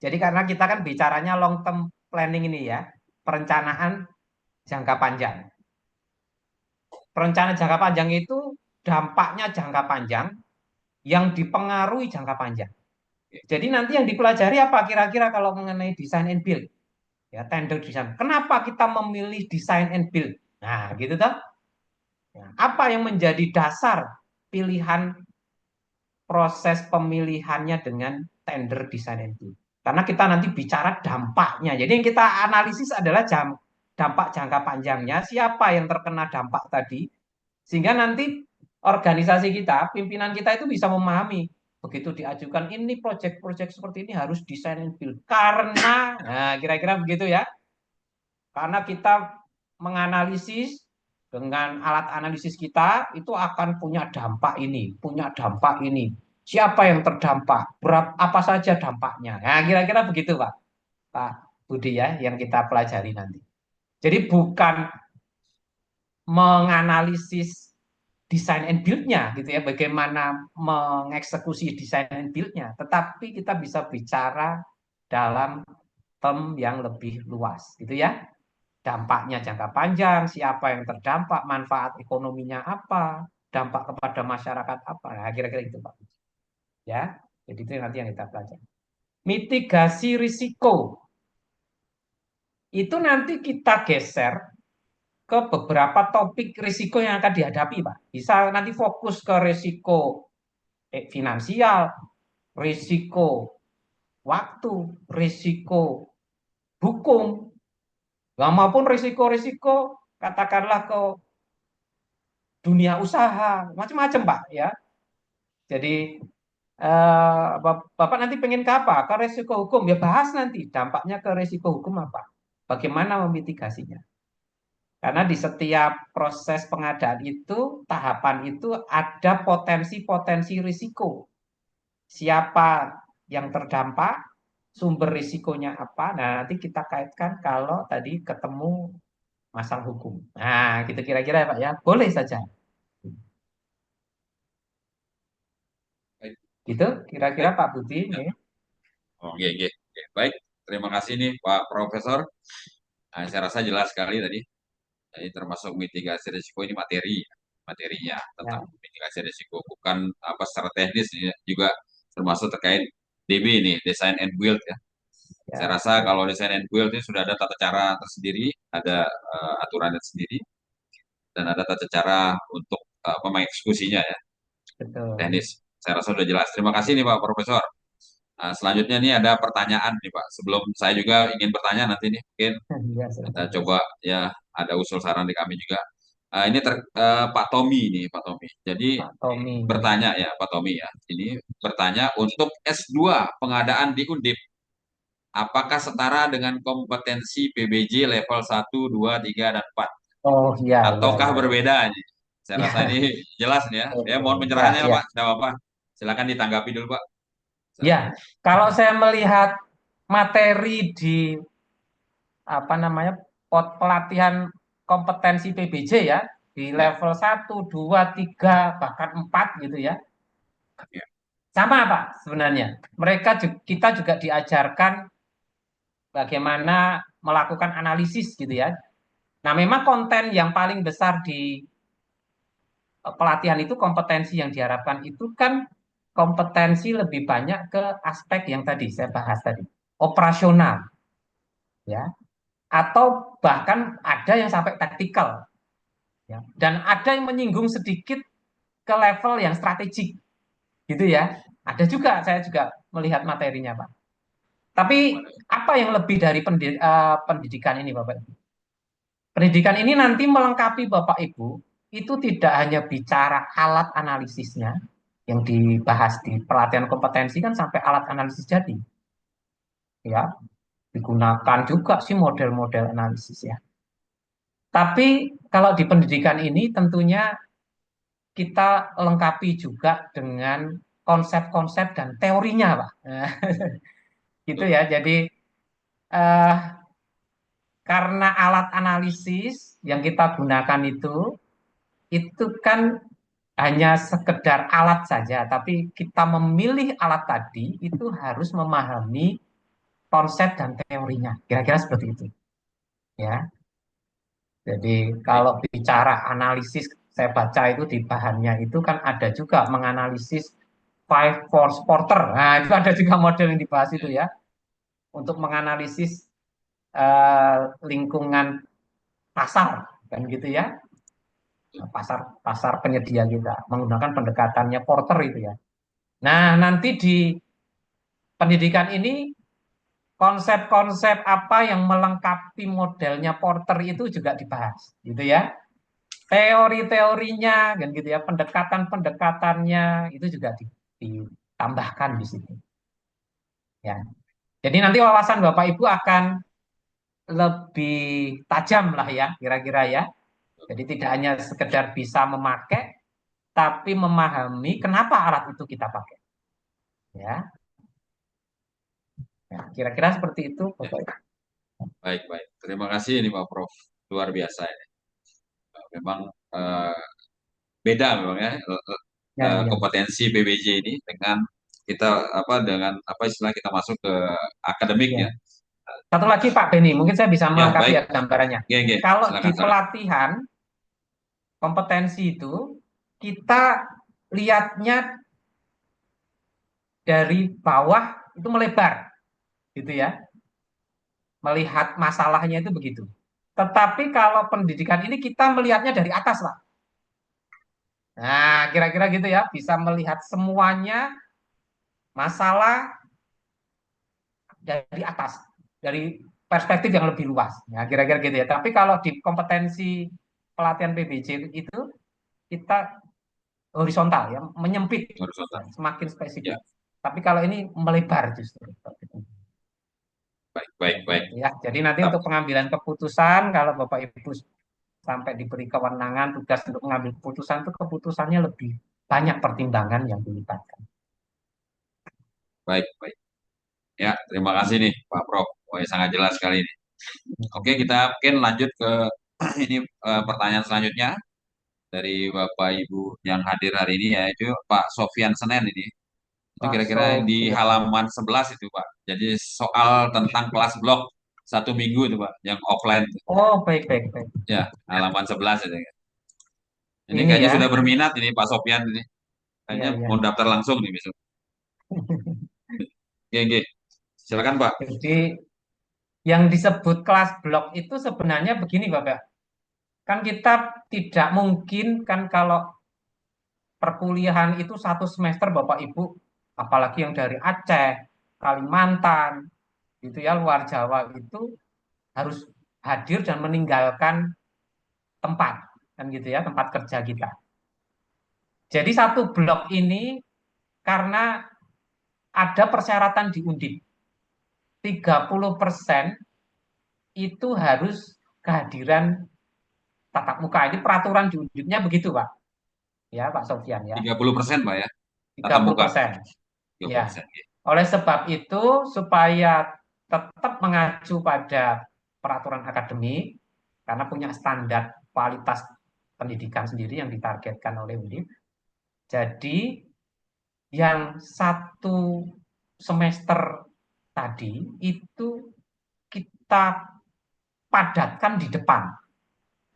S3: Jadi karena kita kan bicaranya long term planning ini ya, perencanaan jangka panjang. Perencanaan jangka panjang itu dampaknya jangka panjang yang dipengaruhi jangka panjang. Jadi nanti yang dipelajari apa kira-kira kalau mengenai design and build? Ya, tender design. Kenapa kita memilih design and build? Nah, gitu toh. Ya, apa yang menjadi dasar pilihan proses pemilihannya dengan tender design and build? Karena kita nanti bicara dampaknya. Jadi yang kita analisis adalah dampak jangka panjangnya, siapa yang terkena dampak tadi, sehingga nanti organisasi kita, pimpinan kita itu bisa memahami begitu diajukan ini proyek-proyek seperti ini harus design and build karena nah kira-kira begitu ya. Karena kita menganalisis dengan alat analisis kita itu akan punya dampak ini, punya dampak ini. Siapa yang terdampak? Berapa apa saja dampaknya? Nah, kira-kira begitu, Pak. Pak Budi ya yang kita pelajari nanti. Jadi bukan menganalisis design and build-nya gitu ya, bagaimana mengeksekusi design and build-nya, tetapi kita bisa bicara dalam term yang lebih luas gitu ya. Dampaknya jangka panjang, siapa yang terdampak, manfaat ekonominya apa, dampak kepada masyarakat apa. Nah, kira-kira itu Pak. Ya, jadi itu nanti yang kita pelajari. Mitigasi risiko itu nanti kita geser ke beberapa topik risiko yang akan dihadapi, Pak. Bisa nanti fokus ke risiko finansial, risiko waktu, risiko hukum, maupun risiko-risiko katakanlah ke dunia usaha, macam-macam Pak ya. Jadi Bapak nanti pengen ke apa? Ke resiko hukum. Ya bahas nanti dampaknya ke resiko hukum apa. Bagaimana memitigasinya. Karena di setiap proses pengadaan itu, tahapan itu ada potensi-potensi risiko. Siapa yang terdampak, sumber risikonya apa. Nah, nanti kita kaitkan kalau tadi ketemu masalah hukum. Nah, gitu kira-kira ya Pak ya. Boleh saja.
S1: Baik,
S3: Gitu kira-kira
S1: baik.
S3: Pak Budi.
S1: Ya.
S3: Nih.
S1: Oke, oke. Oke. Baik, terima kasih nih Pak Profesor. Nah, saya rasa jelas sekali tadi. Jadi termasuk mitigasi risiko ini materinya tentang
S3: Ya,
S1: mitigasi risiko, bukan apa secara teknis ini juga termasuk terkait DB ini, design and build ya. Saya
S3: ya,
S1: rasa kalau design and build ini sudah ada tata cara tersendiri, ada aturannya sendiri, dan ada tata cara untuk mengeksekusinya ya,
S3: betul.
S1: teknis. Saya rasa sudah jelas. Terima kasih nih Pak Profesor. Nah, selanjutnya nih ada pertanyaan nih Pak. Sebelum saya juga ingin bertanya nanti nih, mungkin
S3: Ya,
S1: kita
S3: silakan.
S1: coba ya ada usul saran di kami juga. Ini Pak Tommy nih, Pak Tommy. Jadi
S3: Pak Tommy.
S1: bertanya ya, Pak Tommy ya. Ini bertanya untuk S2 pengadaan di Undip, apakah setara dengan kompetensi PBJ level 1, 2, 3, dan 4?
S3: Oh iya, iya,
S1: Ataukah
S3: iya.
S1: berbeda? Nih? Saya rasa ini
S3: Ya,
S1: jelas nih ya. Ya,
S3: oke.
S1: mohon
S3: Ya,
S1: pencerahannya
S3: ya.
S1: Pak. Tidak apa-apa. Silakan ditanggapi dulu Pak.
S3: Ya, kalau saya melihat materi di apa namanya pelatihan kompetensi PBJ ya di
S1: Ya,
S3: level 1, 2, 3 bahkan 4 gitu ya.
S1: ya,
S3: Sama Pak sebenarnya. Kita juga diajarkan bagaimana melakukan analisis gitu ya. Nah, memang konten yang paling besar di pelatihan itu kompetensi yang diharapkan itu kan kompetensi lebih banyak ke aspek yang tadi saya bahas tadi, operasional ya, atau bahkan ada yang sampai taktikal ya. Dan ada yang menyinggung sedikit ke level yang strategik gitu ya. Ada juga saya juga melihat materinya, Pak. Tapi
S1: gimana?
S3: apa yang lebih dari pendidikan ini, Bapak Ibu? Pendidikan ini nanti melengkapi Bapak Ibu itu tidak hanya bicara alat analisisnya yang dibahas di pelatihan kompetensi kan sampai alat analisis jadi ya digunakan juga sih model-model analisis ya. Tapi kalau di pendidikan ini tentunya kita lengkapi juga dengan konsep-konsep dan teorinya, Pak. Nah, gitu
S1: Betul.
S3: ya. Jadi eh, karena alat analisis yang kita gunakan itu kan hanya sekedar alat saja, tapi kita memilih alat tadi itu harus memahami konsep dan teorinya. Kira-kira seperti itu, ya. Jadi
S1: Baik.
S3: kalau bicara analisis, saya baca itu di bahannya itu kan ada juga menganalisis five force porter. Nah, itu ada juga model yang dibahas itu
S1: Ya,
S3: ya, untuk menganalisis lingkungan pasar, kan gitu ya, pasar pasar penyedia kita menggunakan pendekatannya porter itu ya. Nah, nanti di pendidikan ini konsep-konsep apa yang melengkapi modelnya Porter itu juga dibahas, gitu ya. Teori-teorinya, kan gitu ya, pendekatan-pendekatannya itu juga ditambahkan di situ. Ya, jadi nanti wawasan Bapak Ibu akan lebih tajam lah ya, kira-kira ya. Jadi tidak hanya sekedar bisa memakai, tapi memahami kenapa alat itu kita pakai. Ya, ya kira-kira seperti itu,
S1: ya.
S3: Bapak Ibu.
S1: Baik, baik. Terima kasih ini Pak Prof. Luar biasa ini. Memang beda memang ya
S3: Ya, ya.
S1: kompetensi PBJ ini dengan kita dengan apa istilah kita masuk ke akademik
S3: Ya.
S1: ya.
S3: Satu lagi Pak Beni, mungkin saya bisa
S1: Ya,
S3: melengkapi
S1: baik.
S3: ya gambarannya.
S1: Oke, oke.
S3: Kalau di
S1: Silakan, silakan.
S3: pelatihan kompetensi itu kita lihatnya dari bawah itu melebar, gitu ya. Melihat masalahnya itu begitu. Tetapi kalau pendidikan ini kita melihatnya dari atas, Pak. Nah, kira-kira gitu ya, bisa melihat semuanya masalah dari atas, dari perspektif yang lebih luas. Ya, kira-kira gitu ya. Tapi kalau di kompetensi pelatihan PBJ itu kita horizontal ya, menyempit,
S1: horizontal.
S3: ya, semakin
S1: Ya,
S3: spesifik. Tapi kalau ini melebar justru.
S1: baik, baik, baik.
S3: Gitu ya. Jadi nanti
S1: Tetap.
S3: untuk pengambilan keputusan, kalau Bapak Ibu sampai diberi kewenangan tugas untuk mengambil keputusan itu keputusannya lebih banyak pertimbangan yang dilibatkan.
S1: Baik, baik. Ya, terima kasih nih Pak Prof. Wah, sangat jelas sekali ini. Oke, kita mungkin lanjut ke ini pertanyaan selanjutnya dari Bapak Ibu yang hadir hari ini, yaitu Pak Sofian Senen ini. Itu
S3: Pak
S1: kira-kira di
S3: Sofian.
S1: halaman 11 itu Pak. Jadi soal tentang kelas blok 1 minggu itu Pak, yang offline.
S3: Oh, baik, baik, baik.
S1: Ya, halaman 11 itu. Ini
S3: Ini
S1: kayaknya
S3: ya,
S1: sudah berminat ini Pak Sofian ini.
S3: iya,
S1: Kayaknya
S3: iya.
S1: mau daftar langsung nih besok. Oke, oke. Silakan Pak.
S3: Jadi yang disebut kelas blok itu sebenarnya begini, Bapak. Kan kita tidak mungkin kan kalau perkuliahan itu satu semester Bapak Ibu, apalagi yang dari Aceh, Kalimantan, gitu ya, luar Jawa itu harus hadir dan meninggalkan tempat, kan gitu ya, tempat kerja kita. Jadi satu blok ini karena ada persyaratan di Undip, 30% itu harus kehadiran tatap muka. Ini peraturan di Undipnya begitu, Pak. Ya, Pak Sofian ya.
S1: 30% Pak ya.
S3: tiga
S1: Tatap
S3: puluh
S1: muka.
S3: persen. Ya.
S1: 30%.
S3: Oleh sebab itu, supaya tetap mengacu pada peraturan akademik, karena punya standar kualitas pendidikan sendiri yang ditargetkan oleh Undip. Jadi, yang satu semester tadi itu kita padatkan di depan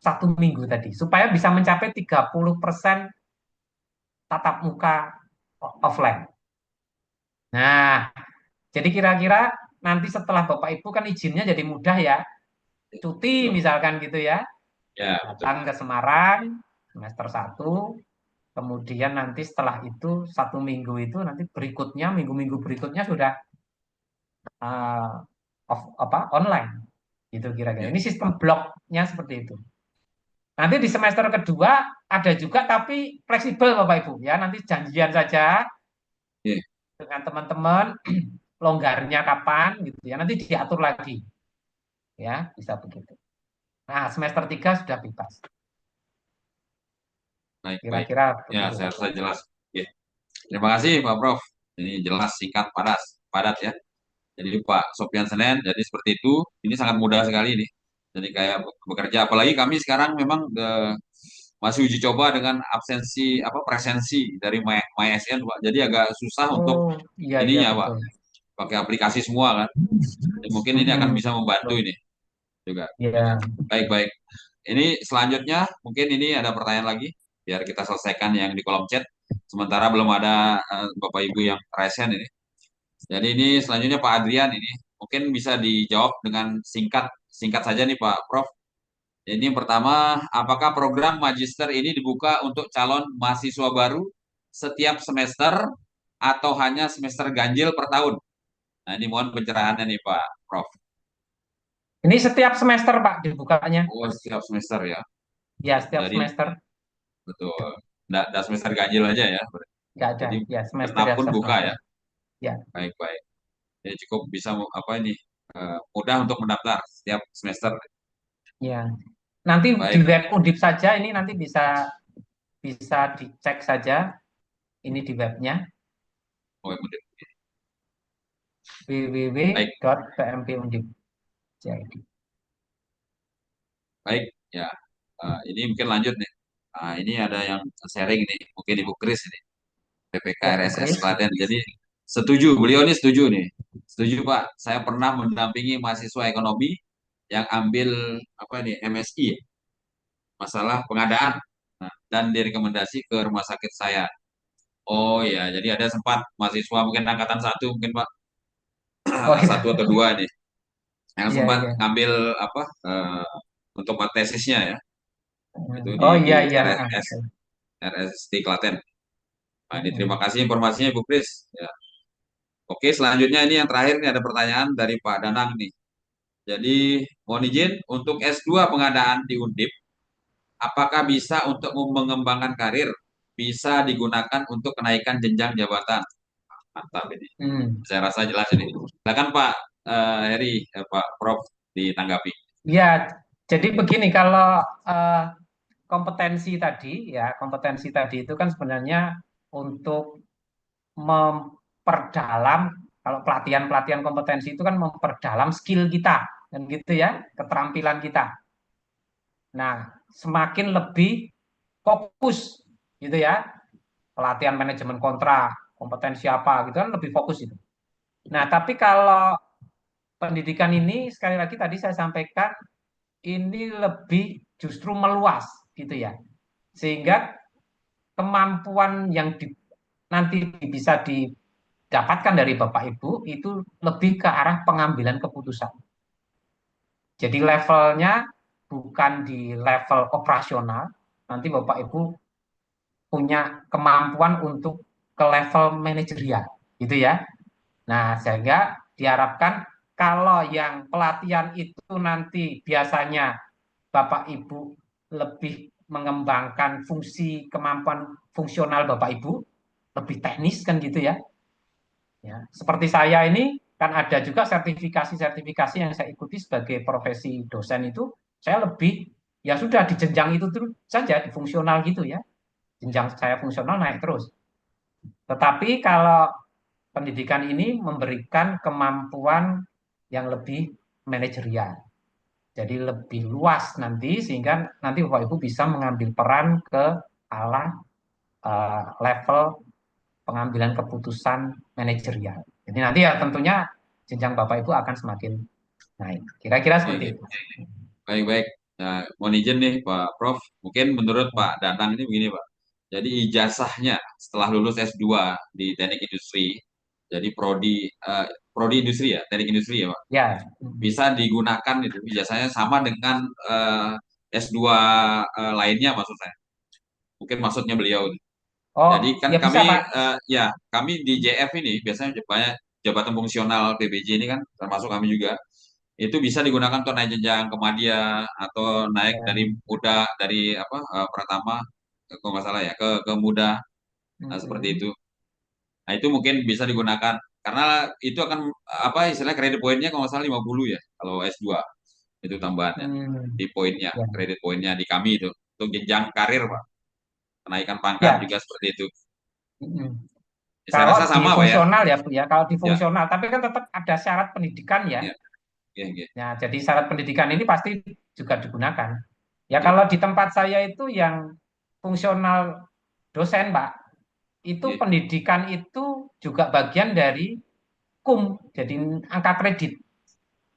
S3: 1 minggu tadi, supaya bisa mencapai 30% tatap muka offline. Nah, jadi kira-kira nanti setelah Bapak Ibu kan izinnya jadi mudah ya, cuti
S1: Betul.
S3: misalkan gitu ya,
S1: Ya, betul.
S3: datang ke Semarang semester 1, kemudian nanti setelah itu 1 minggu itu nanti berikutnya minggu-minggu berikutnya sudah uh, online gitu kira-kira.
S1: Ya.
S3: Ini sistem bloknya seperti itu. Nanti di semester kedua ada juga tapi fleksibel Bapak Ibu ya, nanti janjian saja
S1: Ya.
S3: dengan teman-teman longgarnya kapan gitu ya, nanti diatur lagi ya, bisa begitu. Nah, semester 3 sudah bebas.
S1: Baik, baik.
S3: Kira-kira
S1: Ya,
S3: begitu
S1: saya
S3: Bapak.
S1: rasa jelas. Ya. Terima kasih Pak Prof. Ini jelas, singkat, padat, padat ya. Jadi Pak Sofian Senen, jadi seperti itu. Ini sangat mudah sekali ini. Jadi kayak bekerja. Apalagi kami sekarang memang masih uji coba dengan absensi apa presensi dari MySN Pak. Jadi agak susah untuk
S3: Oh, iya iya
S1: ininya Pak.
S3: betul.
S1: Pakai aplikasi semua kan. Jadi mungkin ini akan bisa membantu ini juga.
S3: Iya.
S1: Baik, baik. Ini selanjutnya mungkin ini ada pertanyaan lagi biar kita selesaikan yang di kolom chat. Sementara belum ada Bapak Ibu yang resen ini. Jadi ini selanjutnya Pak Adrian ini mungkin bisa dijawab dengan singkat singkat saja nih Pak Prof. Ini yang pertama, apakah program magister ini dibuka untuk calon mahasiswa baru setiap semester atau hanya semester ganjil per tahun? Nah, ini mohon pencerahannya nih Pak Prof.
S3: Ini setiap semester Pak dibukanya.
S1: Oh, setiap semester ya.
S3: Ya, setiap
S1: Jadi
S3: semester.
S1: betul. Nggak semester ganjil aja ya.
S3: Nggak ada.
S1: Jadi
S3: Ya, semester
S1: genap
S3: ya,
S1: pun
S3: setiap
S1: buka
S3: semester.
S1: ya.
S3: Ya,
S1: Baik, baik. Ya cukup bisa apa ini mudah untuk mendaftar setiap semester.
S3: ya. Nanti di
S1: Baik.
S3: web Undip saja ini nanti bisa bisa dicek saja ini di webnya
S1: Oh, mudah. Baik,
S3: www.pmpundip.id.
S1: baik. Ya, ini mungkin lanjut nih. Ini ada yang sharing nih, mungkin Ibu Kris ini, PPK
S3: Ya, Bu
S1: RSS
S3: Kris.
S1: Klaten. Jadi setuju, beliau ini setuju nih. Setuju Pak. Saya pernah mendampingi mahasiswa ekonomi yang ambil apa ini MSI, masalah pengadaan. Nah, dan direkomendasi ke rumah sakit saya. Oh ya, jadi ada sempat mahasiswa mungkin angkatan 1 mungkin Pak,
S3: Oh
S1: satu
S3: iya,
S1: atau dua nih, yang
S3: iya,
S1: sempat
S3: iya.
S1: ngambil apa untuk tesisnya ya, itu di,
S3: Oh
S1: di
S3: iya, iya.
S1: RSS RST Klaten. Nah, ini terima
S3: Mm-mm.
S1: kasih informasinya Ibu Kris. Ya. Oke, selanjutnya ini yang terakhir nih ada pertanyaan dari Pak Danang nih. Jadi, mohon izin untuk S2 pengadaan di Undip, apakah bisa untuk mengembangkan karir bisa digunakan untuk kenaikan jenjang jabatan. Mantap ini.
S2: Hmm.
S1: Saya rasa jelas ini. Silakan Pak Heri, Pak Prof ditanggapi.
S2: Ya, jadi begini kalau eh, kompetensi tadi itu kan sebenarnya untuk memperdalam, kalau pelatihan-pelatihan kompetensi itu kan memperdalam skill kita dan gitu ya, keterampilan kita. Nah, semakin lebih fokus gitu ya, pelatihan manajemen kontrak, kompetensi apa gitu kan lebih fokus itu. Nah, tapi kalau pendidikan ini sekali lagi tadi saya sampaikan ini lebih justru meluas gitu ya. Sehingga kemampuan yang nanti bisa didapatkan dari Bapak Ibu itu lebih ke arah pengambilan keputusan. Jadi levelnya bukan di level operasional, nanti Bapak Ibu punya kemampuan untuk ke level manajerial, gitu ya. Nah, sehingga diharapkan kalau yang pelatihan itu nanti biasanya Bapak Ibu lebih mengembangkan fungsi kemampuan fungsional Bapak Ibu, lebih teknis kan gitu ya. Ya, seperti saya ini kan ada juga sertifikasi-sertifikasi yang saya ikuti sebagai profesi dosen itu, saya lebih ya sudah di jenjang itu terus saja di fungsional gitu ya. Jenjang saya fungsional naik terus. Tetapi kalau pendidikan ini memberikan kemampuan yang lebih manajerial. Jadi lebih luas nanti sehingga nanti Bapak Ibu bisa mengambil peran ke arah level pengambilan keputusan manajerial. Jadi nanti ya tentunya jenjang Bapak Ibu akan semakin naik. Kira-kira
S1: Oke,
S2: seperti
S1: oke.
S2: itu.
S1: Baik-baik. Nah, mohon izin nih Pak Prof. Mungkin menurut Pak Danang ini begini Pak. Jadi ijazahnya setelah lulus S2 di Teknik Industri, jadi prodi industri ya, Teknik Industri ya Pak.
S2: Ya.
S1: Bisa digunakan itu ijazahnya sama dengan S2 lainnya maksud saya. Mungkin maksudnya beliau.
S2: Oh,
S1: Jadi kan
S2: ya bisa
S1: kami
S2: Pak.
S1: ya kami di JF ini biasanya banyak jabatan fungsional PBJ ini kan termasuk kami juga itu bisa digunakan untuk naik jenjang ke madya atau naik
S2: Ya.
S1: dari muda dari apa pertama kalau nggak salah ya ke muda seperti
S2: Mm-mm.
S1: itu. Nah itu mungkin bisa digunakan karena itu akan apa istilah kredit poinnya kalau nggak salah 50 ya kalau S2 itu tambahannya
S2: Hmm.
S1: di poinnya
S2: Ya.
S1: kredit poinnya di kami itu untuk jenjang karir Pak kenaikan pangkat
S2: Ya.
S1: juga seperti itu.
S2: Mm-mm.
S1: Saya
S2: Kalau
S1: rasa
S2: di
S1: sama Pak ya.
S2: fungsional ya Bu ya, kalau di
S1: Ya,
S2: fungsional, tapi kan tetap ada syarat pendidikan ya.
S1: ya, ya, ya,
S2: Nah, jadi syarat pendidikan ini pasti juga digunakan. Ya
S1: ya,
S2: kalau di tempat saya itu yang fungsional dosen, Pak, itu
S1: ya.
S2: pendidikan itu juga bagian dari jadi angka kredit.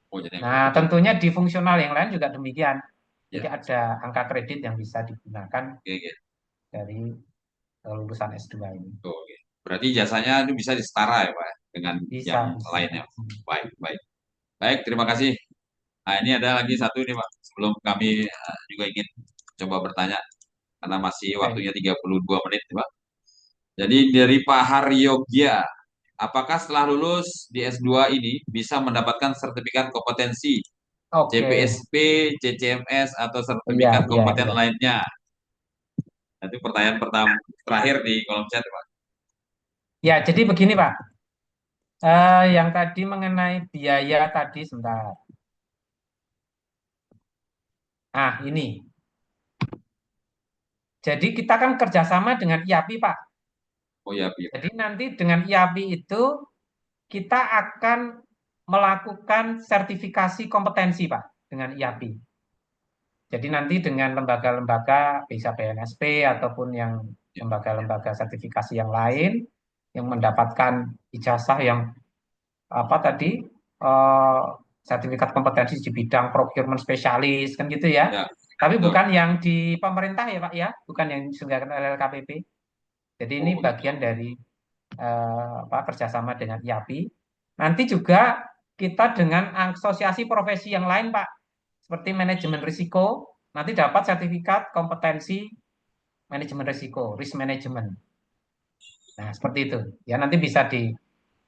S1: Oh jadi yang
S2: Nah,
S1: kredit.
S2: tentunya di fungsional yang lain juga demikian. Jadi
S1: Ya,
S2: ada angka kredit yang bisa digunakan
S1: ya, ya.
S2: dari lulusan S2 ini.
S1: Oh, oke. Berarti jasanya itu bisa disetara ya Pak ya, dengan
S2: Bisa,
S1: yang
S2: bisa.
S1: lainnya. Baik, baik. Baik, terima kasih. Nah, ini ada lagi satu nih Pak. Sebelum kami juga ingin coba bertanya, karena masih
S2: Baik.
S1: waktunya 32 menit nih, Pak. Jadi dari Pak Haryogya, apakah setelah lulus di S2 ini bisa mendapatkan sertifikat kompetensi
S2: Oke.
S1: CPSP, CCMS, atau
S2: Iya,
S1: sertifikat
S2: iya,
S1: kompeten
S2: iya.
S1: lainnya? Nah, itu pertanyaan pertama terakhir di kolom chat, Pak.
S2: Ya, jadi begini, Pak. Yang tadi mengenai biaya tadi sebentar. Ah, ini. Jadi kita kan kerjasama dengan IAPI, Pak.
S1: Oh ya, Pi.
S2: Jadi nanti dengan IAPI itu kita akan melakukan sertifikasi kompetensi, Pak, dengan IAPI. Jadi nanti dengan lembaga-lembaga, bisa BNSP ataupun yang
S1: Ya,
S2: lembaga-lembaga sertifikasi yang lain yang mendapatkan ijazah yang apa tadi eh, sertifikat kompetensi di bidang procurement spesialis kan gitu ya.
S1: ya,
S2: Tapi
S1: betul.
S2: bukan yang di pemerintah ya Pak ya, bukan yang diselenggarakan oleh LKPP. Jadi ini
S1: Oh, begitu.
S2: bagian dari apa, kerjasama dengan IAPI. Nanti juga kita dengan asosiasi profesi yang lain Pak, seperti manajemen risiko, nanti dapat sertifikat kompetensi manajemen risiko, risk management. Nah, seperti itu. Ya nanti bisa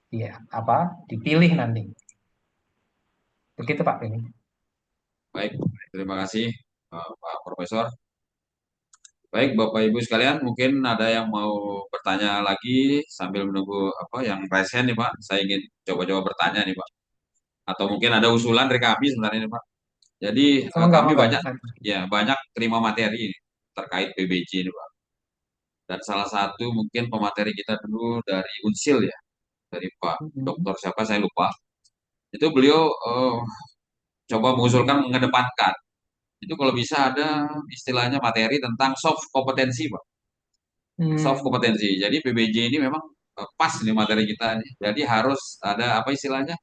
S2: ya, apa, dipilih nanti. Begitu Pak ini.
S1: Baik, terima kasih Pak Profesor. Baik, Bapak Ibu sekalian, mungkin ada yang mau bertanya lagi sambil menunggu apa yang raise hand nih Pak. Saya ingin coba-coba bertanya nih Pak. Atau mungkin ada usulan dari kami sebenarnya nih Pak. Jadi
S3: Semoga,
S1: kami
S3: moga.
S1: banyak banyak terima materi ini terkait PBJ ini Pak. Dan salah satu mungkin pemateri kita dulu dari Unsil ya, dari Pak
S3: Mm-mm.
S1: Dokter siapa saya lupa. Itu beliau coba mengusulkan mengedepankan itu kalau bisa ada istilahnya materi tentang soft kompetensi Pak. Soft
S3: Hmm.
S1: kompetensi. Jadi PBJ ini memang pas nih materi kita nih. Jadi harus ada apa istilahnya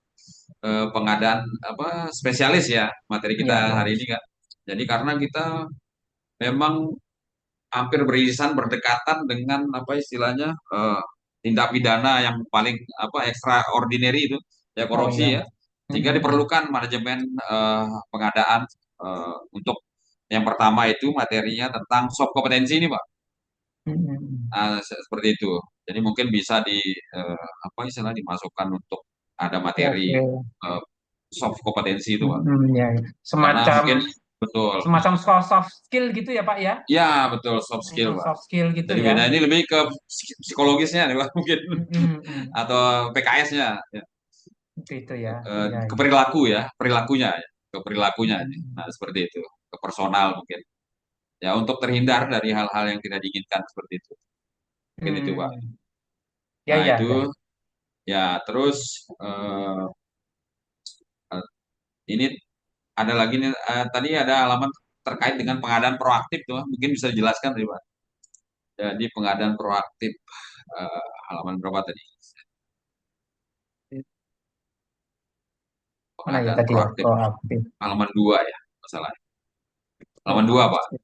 S1: pengadaan apa spesialis ya materi
S3: Ya,
S1: kita
S3: ya.
S1: hari ini Kak. Jadi karena kita memang hampir beririsan berdekatan dengan apa istilahnya tindak pidana yang paling apa extraordinary itu ya
S3: Oh
S1: korupsi
S3: ya.
S1: ya. Sehingga
S3: Mm-mm.
S1: diperlukan manajemen pengadaan untuk yang pertama itu materinya tentang soft kompetensi ini Pak.
S3: Mm-mm.
S1: Seperti itu. Jadi mungkin bisa di apa istilah dimasukkan untuk ada materi
S3: Oke.
S1: eh, soft kompetensi itu, Pak.
S3: Mm-mm, ya, ya.
S1: Karena
S3: Semacam
S1: mungkin betul.
S3: semacam soft skill gitu ya Pak ya.
S1: Ya, betul soft skill, Pak.
S3: Soft skill gitu
S1: Jadi
S3: ya.
S1: beda ini lebih ke psikologisnya nih, Pak, mungkin
S3: Mm-mm, mm.
S1: atau PKS-nya ya.
S3: Gitu ya. Ya,
S1: Ke
S3: ya.
S1: perilaku ya, perilakunya ya. Ke perilakunya.
S3: Mm-mm.
S1: Nah, seperti itu. Ke personal mungkin. Ya, untuk terhindar dari hal-hal yang tidak diinginkan seperti itu. Mungkin itu, Pak.
S3: Hmm. Ya,
S1: Nah,
S3: ya,
S1: itu
S3: ya.
S1: ya terus ini ada lagi nih, tadi ada halaman terkait dengan pengadaan proaktif tuh, mungkin bisa dijelaskan tadi Pak. Jadi pengadaan proaktif halaman berapa tadi?
S3: Mana ya
S1: Pengadaan
S3: tadi ya?
S1: proaktif
S3: Proaktif.
S1: halaman 2 ya, masalah. Halaman 2 Pak.
S3: Proaktif.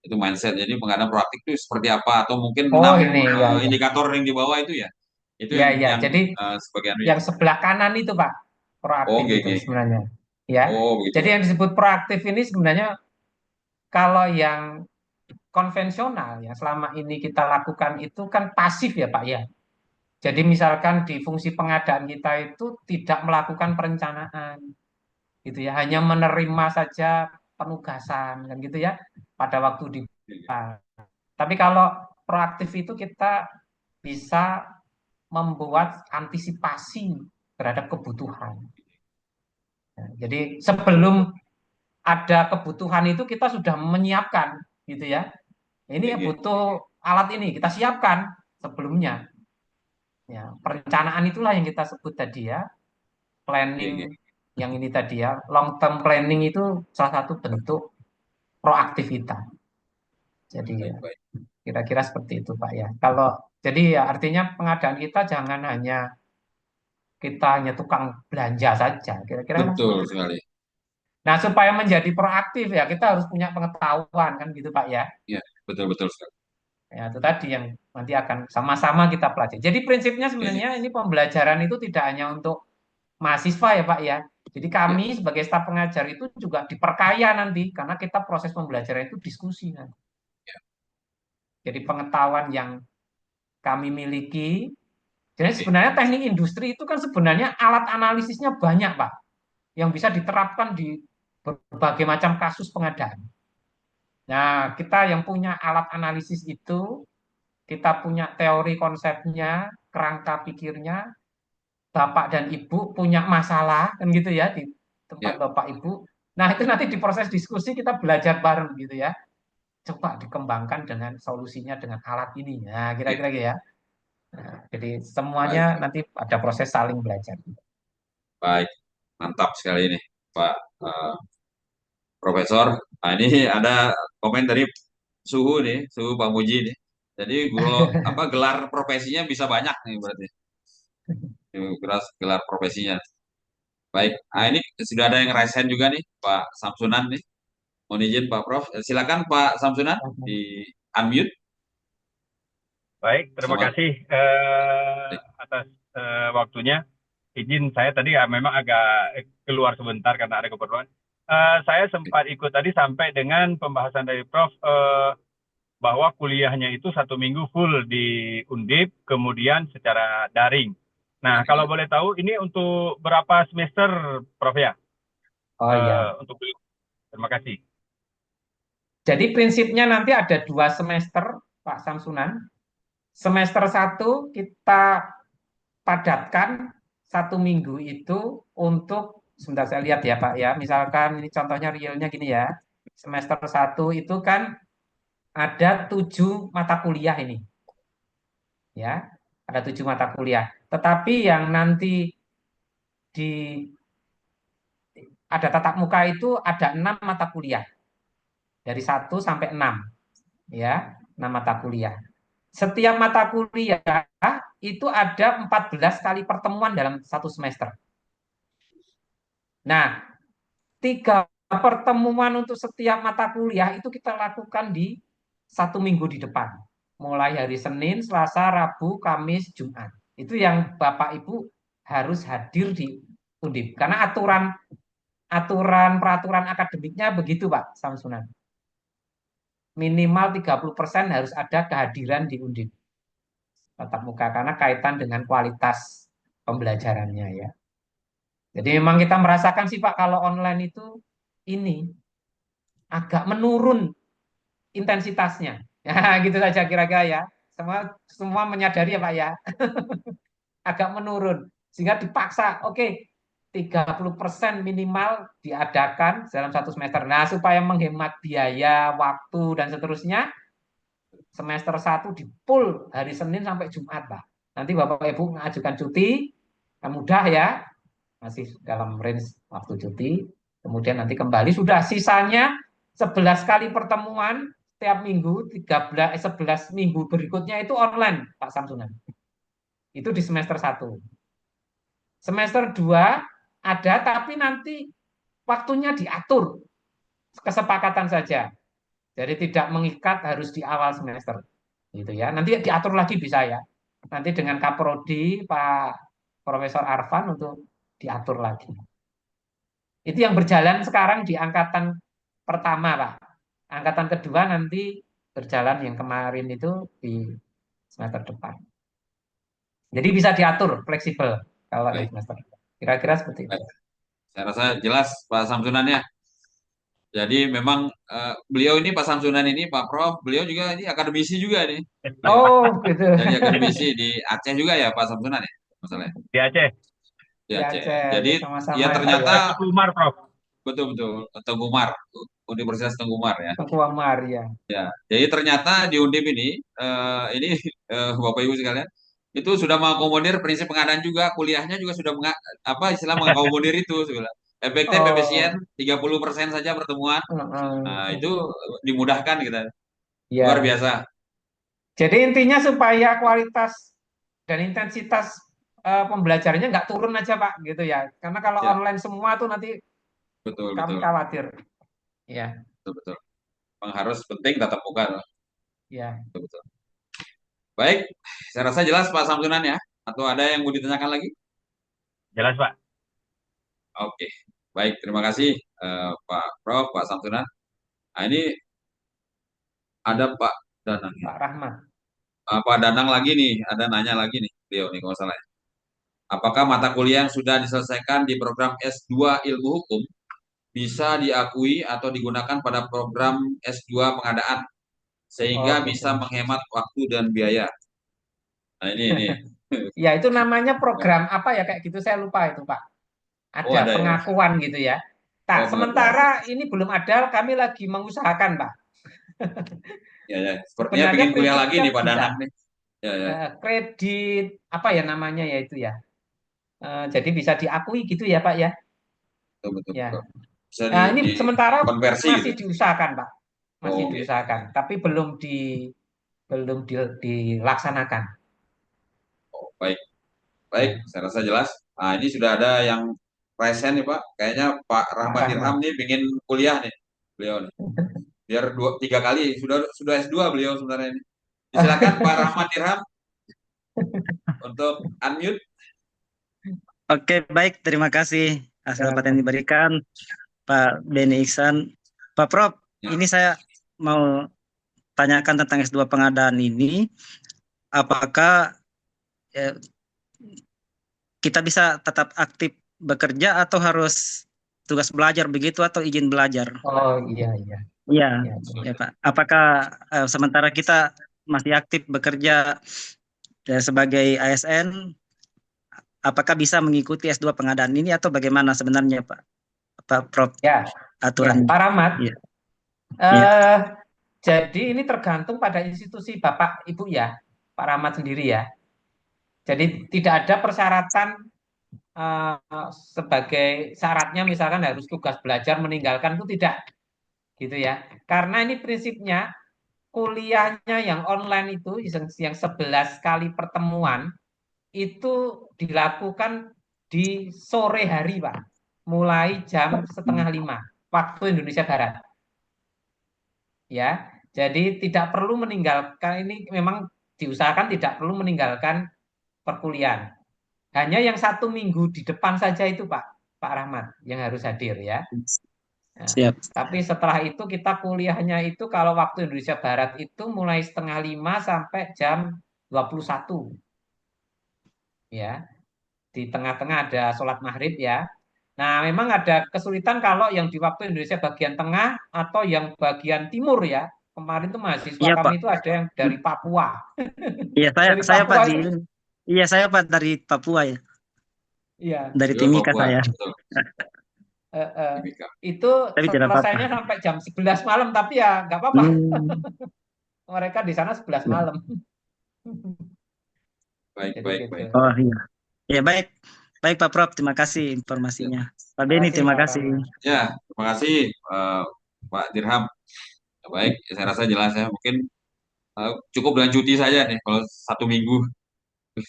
S1: Itu mindset. Jadi pengadaan proaktif itu seperti apa atau mungkin
S3: Oh
S1: 6
S3: ini ya, ya.
S1: indikator yang di bawah itu ya. Itu
S3: Ya,
S1: yang
S3: ya.
S1: yang
S3: Jadi
S1: sebagian ya.
S3: yang sebelah kanan itu Pak,
S1: Oh,
S3: proaktif itu
S1: GG.
S3: sebenarnya. Ya.
S1: Oh, begitu
S3: Jadi
S1: Pak.
S3: yang disebut proaktif ini sebenarnya kalau yang konvensional yang selama ini kita lakukan itu kan pasif ya Pak ya. Jadi misalkan di fungsi pengadaan kita itu tidak melakukan perencanaan gitu ya, hanya menerima saja penugasan kan gitu ya pada waktu di. Tapi kalau proaktif itu kita bisa membuat antisipasi terhadap kebutuhan. Nah, jadi sebelum ada kebutuhan itu kita sudah menyiapkan gitu ya. Ini
S1: GG.
S3: butuh alat ini kita siapkan sebelumnya. Ya, perencanaan itulah yang kita sebut tadi ya,
S1: GG.
S3: planning yang ini tadi ya, long term planning itu salah satu bentuk proaktivitas. Jadi
S1: Baik,
S3: ya,
S1: baik.
S3: kira-kira seperti itu Pak ya. Kalau jadi ya artinya pengadaan kita jangan hanya kita hanya tukang belanja saja, kira-kira lah
S1: Betul
S3: seperti itu.
S1: sekali.
S3: Nah, supaya menjadi proaktif ya kita harus punya pengetahuan kan gitu Pak ya.
S1: Ya, betul-betul sekali.
S3: Ya, itu tadi yang nanti akan sama-sama kita pelajari. Jadi prinsipnya
S1: GG.
S3: sebenarnya ini pembelajaran itu tidak hanya untuk mahasiswa ya Pak ya. Jadi
S1: Ya,
S3: kami sebagai staf pengajar itu juga diperkaya nanti karena kita proses pembelajaran itu diskusi nanti.
S1: ya.
S3: Jadi pengetahuan yang kami miliki. Jadi
S1: Oke.
S3: sebenarnya teknik industri itu kan sebenarnya alat analisisnya banyak Pak yang bisa diterapkan di berbagai macam kasus pengadaan. Nah, kita yang punya alat analisis itu, kita punya teori konsepnya, kerangka pikirnya, Bapak dan Ibu punya masalah, kan gitu ya, di tempat
S1: Ya,
S3: Bapak Ibu. Nah, itu nanti di proses diskusi kita belajar bareng gitu ya. Coba dikembangkan dengan solusinya dengan alat ini. Nah,
S1: oke.
S3: kira-kira gitu ya. Nah, jadi semuanya
S1: Baik,
S3: nanti ada proses saling belajar.
S1: baik. Mantap sekali ini, Pak Profesor. Nah, ini ada komen dari suhu nih, suhu Pak Muji nih. Jadi apa gelar profesinya bisa banyak nih berarti. Gelar gelar profesinya. Baik. Nah, ini sudah ada yang raise hand juga nih, Pak Samsunan nih. Mohon izin Pak Prof. Silakan Pak Samsunan di unmute.
S4: Baik, terima
S1: Selamat.
S4: kasih atas waktunya. Izin saya tadi ya memang agak keluar sebentar karena ada keperluan. Saya sempat ikut tadi sampai dengan pembahasan dari Prof. Bahwa kuliahnya itu 1 minggu full di Undip, kemudian secara daring. Nah, kalau boleh tahu ini untuk berapa semester, Prof ya?
S3: Oh iya.
S4: Untuk terima kasih.
S3: Jadi prinsipnya nanti ada 2 semester, Pak Samsunan. Semester 1 kita padatkan 1 minggu itu untuk, sebentar saya lihat ya Pak ya, misalkan ini contohnya realnya gini ya, semester 1 itu kan ada 7 mata kuliah ini, ya, ada 7 mata kuliah. Tetapi yang nanti di ada tatap muka itu ada 6 mata kuliah, dari 1 sampai 6, ya, 6 mata kuliah. Setiap mata kuliah itu ada 14 kali pertemuan dalam 1 semester. Nah, 3 pertemuan untuk setiap mata kuliah itu kita lakukan di 1 minggu di depan. Mulai hari Senin, Selasa, Rabu, Kamis, Jumat. Itu yang Bapak Ibu harus hadir di Undip. Karena aturan peraturan akademiknya begitu Pak Samsunan. Minimal 30% harus ada kehadiran di Undip tatap muka karena kaitan dengan kualitas pembelajarannya ya. Jadi memang kita merasakan sih Pak kalau online itu ini agak menurun intensitasnya. Ya, gitu saja kira-kira ya. Semua menyadari ya Pak ya, agak menurun. Sehingga dipaksa, oke, 30% minimal diadakan dalam 1 semester. Nah, supaya menghemat biaya, waktu, dan seterusnya, semester 1 di full hari Senin sampai Jumat, Pak. Nanti Bapak Ibu mengajukan cuti, mudah ya, masih dalam range waktu cuti. Kemudian nanti kembali, sudah sisanya 11 kali pertemuan setiap minggu, 11 minggu berikutnya itu online, Pak Samsunan. Itu di semester 1. Semester 2 ada, tapi nanti waktunya diatur, kesepakatan saja. Jadi tidak mengikat harus di awal semester. Gitu ya. Nanti diatur lagi bisa ya. Nanti dengan Kaprodi Pak Profesor Arfan untuk diatur lagi. Itu yang berjalan sekarang di angkatan pertama, Pak. Angkatan kedua nanti berjalan yang kemarin itu di semester depan. Jadi bisa diatur, fleksibel kalau yang
S1: Baik,
S3: semester depan. Kira-kira seperti itu.
S1: baik. Saya rasa jelas Pak Samsunan ya. Jadi memang beliau ini Pak Samsunan ini Pak Prof, beliau juga ini akademisi juga nih.
S3: Oh, gitu.
S1: Jadi akademisi di Aceh juga ya Pak Samsunan ya, masalahnya
S4: Di Aceh.
S1: di
S3: Di
S1: Aceh.
S3: Aceh,
S1: Jadi
S3: sama-sama
S1: ya
S3: ya Pak ya.
S1: ternyata
S4: Teguh Umar, Prof.
S1: betul-betul Tengku Umar, Universitas Tengku Umar ya.
S3: Tengku Amar ya.
S1: Ya, jadi ternyata di Undip ini Bapak Ibu sekalian, itu sudah mengakomodir prinsip pengadaan juga, kuliahnya juga sudah apa istilah mengakomodir itu sebenarnya. Efektif, efisien,
S3: Oh,
S1: 30% saja pertemuan. Nah, itu
S3: uh,
S1: dimudahkan kita. Luar
S3: ya.
S1: biasa.
S3: Jadi intinya supaya kualitas dan intensitas pembelajarannya nggak turun aja Pak, gitu ya. Karena kalau
S1: Ya,
S3: online semua tuh nanti
S1: betul,
S3: kami
S1: betul.
S3: khawatir. Ya,
S1: Betul, betul. Memang harus penting tatap muka.
S3: ya.
S1: Betul, betul. Baik, saya rasa jelas Pak Samsunan ya. Atau ada yang mau ditanyakan lagi?
S4: Jelas, Pak.
S1: Oke, baik. Terima kasih Pak Prof, Pak Samsunan. Nah, ini ada Pak Danang ya.
S3: Pak Rahmat.
S1: Pak Danang lagi nih, ada nanya lagi nih, beliau nih kalau salah. Apakah mata kuliah yang sudah diselesaikan di program S2 Ilmu Hukum bisa diakui atau digunakan pada program S2 Pengadaan
S3: Oh,
S1: sehingga
S3: gitu.
S1: bisa menghemat waktu dan biaya? Nah, ini.
S3: Ya, itu namanya program apa ya kayak gitu saya lupa itu Pak.
S1: Oh,
S3: Ada
S1: ada ya.
S3: pengakuan gitu ya. Tak,
S1: Oh, pengakuan.
S3: sementara ini belum ada, kami lagi mengusahakan Pak.
S1: Ya, ya. Sepertinya
S3: Sebenarnya
S1: bikin kuliah lagi
S3: prinsipnya
S1: nih Pak
S3: bisa.
S1: Danang nih. Ya, ya.
S3: Kredit apa ya namanya ya itu ya. Jadi bisa diakui gitu ya Pak ya.
S1: Betul, betul,
S3: Ya.
S1: betul. Bisa
S3: Nah, ini sementara
S1: dikonversi
S3: masih
S1: gitu.
S3: diusahakan, Pak. Masih
S1: Oh, oke.
S3: diusahakan, tapi dilaksanakan.
S1: Oh, baik. Baik,
S3: Ya,
S1: saya rasa jelas. Nah, ini sudah ada yang present nih Pak. Kayaknya Pak
S3: Pak
S1: Rahmat Irham
S3: Rahmat.
S1: nih pingin kuliah nih, beliau nih. Biar 3 kali sudah S2 beliau sebenarnya ini. Silakan Pak Rahmat Irham untuk unmute.
S5: Oke, baik. Terima kasih atas kesempatan yang diberikan Pak Beni Iksan. Pak Prof,
S1: Ya.
S5: ini saya mau tanyakan tentang S2 pengadaan ini. Apakah kita bisa tetap aktif bekerja atau harus tugas belajar begitu atau izin belajar?
S3: Oh iya iya.
S5: Iya,
S2: Ya,
S5: ya Pak. Apakah sementara kita masih aktif bekerja sebagai ASN, apakah bisa mengikuti S2 pengadaan ini atau bagaimana sebenarnya Pak Prof
S2: ya, ya,
S5: aturannya?
S2: Pak Rahmat.
S5: Iya, iya,
S2: Eh, jadi ini tergantung pada institusi Bapak Ibu ya, Pak Rahmat sendiri ya. Jadi tidak ada persyaratan sebagai syaratnya misalkan harus tugas belajar meninggalkan itu tidak gitu ya. Karena ini prinsipnya kuliahnya yang online itu yang 11 kali pertemuan itu dilakukan di sore hari Pak. Mulai jam setengah 5 waktu Indonesia Barat. Ya, jadi tidak perlu meninggalkan ini memang diusahakan tidak perlu meninggalkan perkuliahan. Hanya yang 1 minggu di depan saja itu Pak Rahmat yang harus hadir ya. Nah,
S5: siap.
S2: tapi setelah itu kita kuliahnya itu kalau waktu Indonesia Barat itu mulai setengah 5 sampai jam 21 ya. Di tengah-tengah ada sholat maghrib ya. Nah, memang ada kesulitan kalau yang di waktu Indonesia bagian tengah atau yang bagian timur ya. Kemarin tuh mahasiswa
S5: Iya Pak.
S2: kami itu ada yang dari Papua.
S5: Iya
S2: Dari
S5: saya Pak
S2: Papua
S5: di
S2: itu,
S5: iya saya Pak dari Papua ya,
S2: iya,
S5: dari
S1: Juga
S5: Timika
S1: Papua,
S5: saya.
S1: betul.
S2: eh, eh,
S1: Timika.
S2: itu
S5: Tapi tidak
S2: selesainya
S5: apa-apa.
S2: sampai jam 11 malam, tapi ya nggak apa-apa.
S5: Hmm,
S2: Mereka di sana 11
S5: ya.
S2: malam.
S1: Baik,
S2: Jadi
S1: baik,
S2: gitu.
S1: baik.
S5: Oh iya. Ya baik. Baik Pak Prof, terima kasih
S1: Ya,
S5: informasinya. Pak
S2: Terima
S5: Beni,
S2: kasih
S5: terima
S2: Pak
S5: kasih.
S2: Rahmat.
S1: ya, terima kasih Pak Dirham. Ya, baik, saya rasa jelas ya. Mungkin cukup dengan cuti saja nih kalau 1 minggu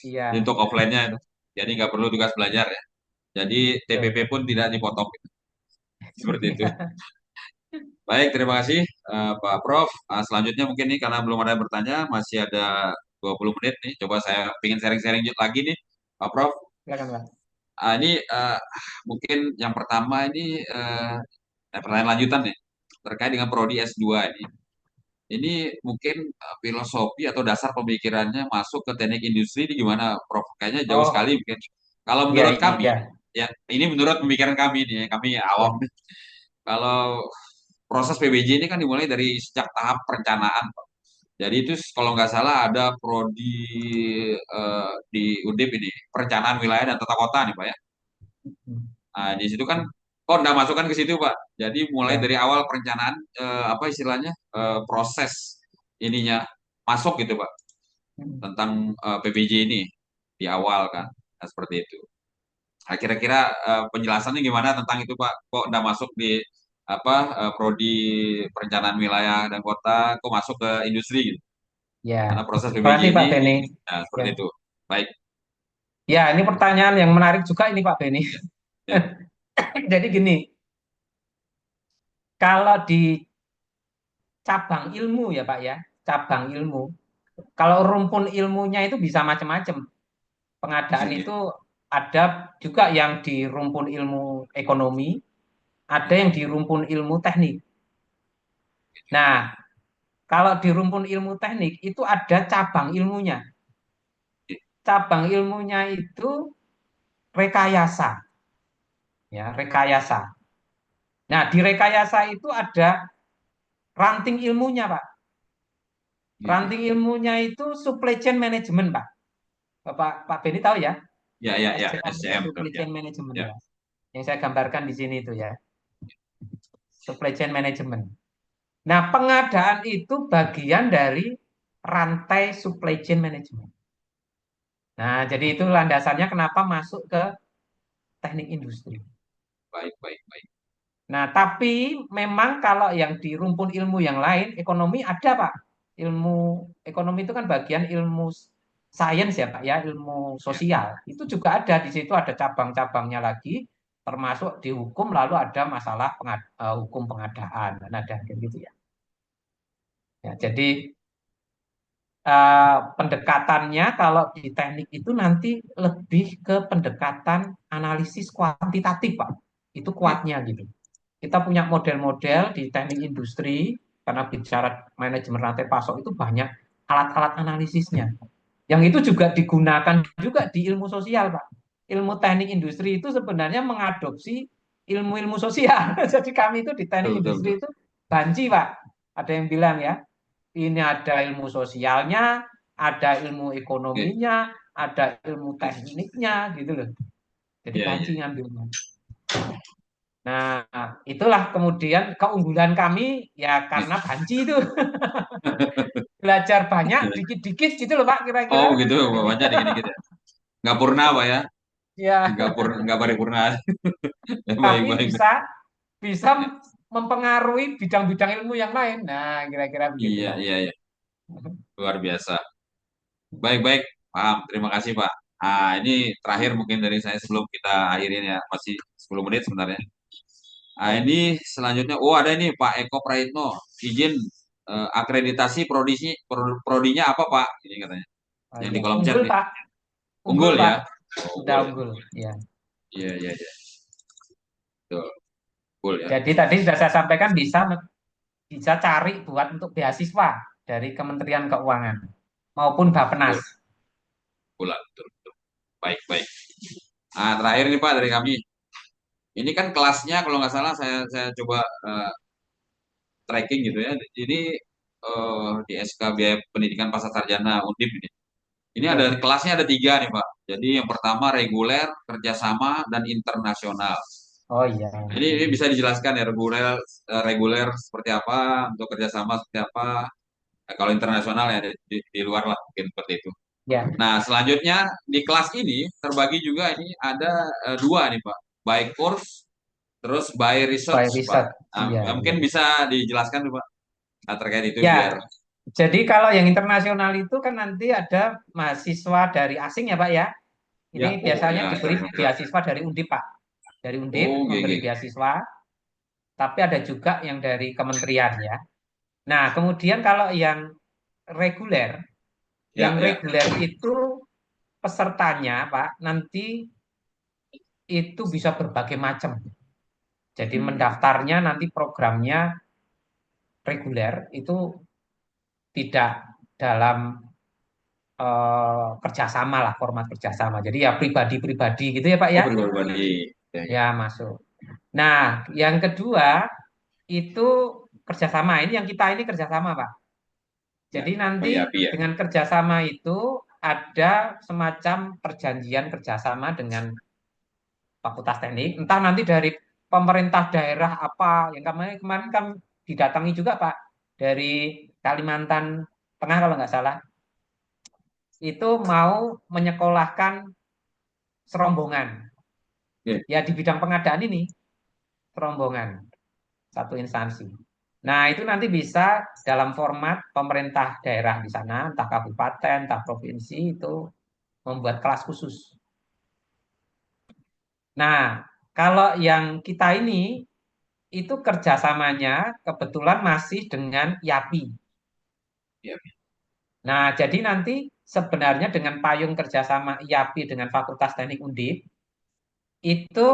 S2: Iya,
S1: untuk offline-nya itu. Jadi nggak perlu tugas belajar ya. Jadi TPP
S2: betul.
S1: pun tidak dipotong seperti itu.
S2: Iya.
S1: Baik, terima kasih Pak Prof. Selanjutnya mungkin nih karena belum ada yang bertanya, masih ada 20 menit nih. Coba saya ingin sharing-sharing lagi nih, Pak Prof.
S2: Silakan Pak.
S1: Ini mungkin yang pertama ini pertanyaan lanjutan nih terkait dengan prodi S2 ini. Ini mungkin filosofi atau dasar pemikirannya masuk ke teknik industri ini gimana, Prof? Kayaknya jauh
S2: Oh,
S1: sekali mungkin. Kalau
S2: iya,
S1: menurut kami,
S2: iya.
S1: ya ini menurut pemikiran kami nih, kami awam.
S2: Iya.
S1: Kalau proses PBJ ini kan dimulai dari sejak tahap perencanaan, Pak. Jadi itu kalau nggak salah ada prodi di Undip ini, perencanaan wilayah dan tata kota nih, Pak ya. Nah, di situ kan kok nggak masukkan ke situ, Pak. Jadi mulai
S2: Ya.
S1: dari awal perencanaan apa istilahnya proses ininya masuk gitu, Pak, tentang PBJ ini di awal kan. Nah, seperti itu. Nah, kira-kira penjelasannya gimana tentang itu, Pak? Kok nggak masuk di apa prodi perencanaan wilayah dan kota, kok masuk ke industri gitu?
S2: Ya.
S1: Karena proses
S2: Terima
S1: PBJ
S2: kasih
S1: ini
S2: Pak Beni.
S1: nah,
S2: Ya.
S1: seperti itu. Baik.
S2: Ya, ini pertanyaan yang menarik juga ini Pak Beni.
S1: Ya, ya,
S2: Jadi gini, kalau di cabang ilmu ya Pak ya, cabang ilmu. Kalau rumpun ilmunya itu bisa macam-macam. Pengadaan
S1: ya,
S2: itu ada juga yang di rumpun ilmu ekonomi, ada yang di rumpun ilmu teknik. Nah, kalau di rumpun ilmu teknik itu ada cabang ilmunya. Cabang ilmunya itu rekayasa, ya, rekayasa. Nah, di rekayasa itu ada ranting ilmunya, Pak.
S1: ya,
S2: Ranting ilmunya itu supply chain management, Pak. Pak Beni tahu ya?
S1: ya, ya, ya,
S2: SCM itu
S1: SCM betul
S2: supply
S1: ya.
S2: chain management
S1: Ya,
S2: ya. Yang saya gambarkan di sini itu ya, supply chain management. Nah, pengadaan itu bagian dari rantai supply chain management. Nah, jadi itu landasannya kenapa masuk ke teknik industri.
S1: baik, baik, baik.
S2: Nah, tapi memang kalau yang di rumpun ilmu yang lain, ekonomi ada, Pak. Ilmu ekonomi itu kan bagian ilmu sains ya, Pak, ya, ilmu
S1: Ya,
S2: sosial. Itu juga ada di situ ada cabang-cabangnya lagi, termasuk di hukum lalu ada masalah hukum pengadaan. Nah, ada kayak gitu ya. Ya, jadi pendekatannya kalau di teknik itu nanti lebih ke pendekatan analisis kuantitatif, Pak. Itu
S1: ya,
S2: kuatnya gitu. Kita punya model-model di teknik industri, karena bicara manajemen rantai pasok itu banyak alat-alat analisisnya. Yang itu juga digunakan juga di ilmu sosial, Pak. Ilmu teknik industri itu sebenarnya mengadopsi ilmu-ilmu sosial. Jadi kami itu di teknik
S1: betul, betul,
S2: industri
S1: betul.
S2: itu
S3: banci, Pak. Ada yang bilang ya, ini ada ilmu sosialnya, ada ilmu ekonominya, ada ilmu tekniknya, gitu loh. Jadi
S1: Iya,
S3: banci
S1: iya.
S3: ngambilnya. Nah, itulah kemudian keunggulan kami ya karena banci itu. Belajar banyak, dikit-dikit gitu loh Pak,
S1: Oh,
S3: kira-kira.
S1: begitu, baca dikit-dikit ya. Nggak purna, Pak ya?
S3: Ya,
S1: Nggak paripurna. Baik,
S3: tapi
S1: baik.
S3: bisa bisa mempengaruhi bidang-bidang ilmu yang lain. Nah, kira-kira
S1: Iya,
S3: begitulah.
S1: iya, iya. Luar biasa. Baik, baik. Paham. Terima kasih, Pak. Ah, ini terakhir mungkin dari saya sebelum kita akhirin ya. Masih 10 menit sebenarnya. Ah,
S3: Baik.
S1: ini selanjutnya. Oh, ada ini Pak Eko Praitno. Izin akreditasi prodinya apa, Pak? Ini katanya.
S3: Oh,
S1: Yang di
S3: ya.
S1: kolom chat
S3: Unggul
S1: nih.
S3: Pak, unggul
S1: Unggul
S3: Pak,
S1: ya. Oh,
S3: udah
S1: unggul ya.
S3: unggul. Ya.
S1: Iya, iya, iya. Betul. Unggul ya.
S3: Jadi tadi sudah saya sampaikan bisa cari buat untuk beasiswa dari Kementerian Keuangan maupun Bappenas.
S1: Unggul. Unggul lah. Betul, betul. Baik, baik. Nah, terakhir nih Pak dari kami. Ini kan kelasnya kalau nggak salah saya coba tracking gitu ya. Jadi di SK Biaya Pendidikan Pasca Sarjana Undip ini. Ini ada
S3: Ya.
S1: kelasnya ada 3 nih Pak. Jadi yang pertama reguler, kerjasama, dan internasional.
S3: Oh iya.
S1: Ini bisa dijelaskan ya reguler reguler seperti apa, untuk kerjasama seperti apa. Nah, kalau internasional ya di luar lah mungkin seperti itu.
S3: Ya.
S1: Nah selanjutnya di kelas ini terbagi juga ini ada 2 nih Pak. By course terus by
S3: By
S1: research Pak.
S3: riset.
S1: Nah,
S3: Iya, iya.
S1: mungkin bisa dijelaskan tuh Pak. Nah, terkait itu biar
S3: Ya, jadi kalau yang internasional itu kan nanti ada mahasiswa dari asing ya Pak ya.
S1: ya
S3: Ini
S1: oh
S3: biasanya
S1: ya
S3: diberi
S1: internasional.
S3: beasiswa dari Undip Pak. Dari
S1: Oh
S3: Undip memberi
S1: GG.
S3: beasiswa, tapi ada juga yang dari kementerian ya. Nah, kemudian kalau reguler,
S1: Ya
S3: yang
S1: ya.
S3: reguler itu pesertanya Pak nanti itu bisa berbagai macam. Jadi mendaftarnya nanti programnya reguler itu tidak dalam kerjasama lah, format kerjasama. Jadi ya pribadi-pribadi gitu ya Pak
S1: Oh
S3: ya,
S1: pribadi. Ya ya.
S3: ya masuk. Nah, yang kedua itu kerjasama. Ini yang kita ini kerjasama Pak.
S1: Ya.
S3: Jadi
S1: Oh
S3: nanti
S1: ya Pi ya.
S3: dengan kerjasama itu ada semacam perjanjian kerjasama dengan Fakultas Teknik. Entah nanti dari pemerintah daerah apa yang kemarin kemarin kan didatangi juga Pak dari Kalimantan Tengah kalau nggak salah itu mau menyekolahkan serombongan.
S1: Ya.
S3: Ya di bidang pengadaan ini serombongan satu instansi. Nah, itu nanti bisa dalam format pemerintah daerah di sana, entah kabupaten, entah provinsi itu membuat kelas khusus. Nah, kalau yang kita ini itu kerjasamanya kebetulan masih dengan YAPI.
S1: Ya.
S3: Nah, jadi nanti sebenarnya dengan payung kerjasama YAPI dengan Fakultas Teknik Undip itu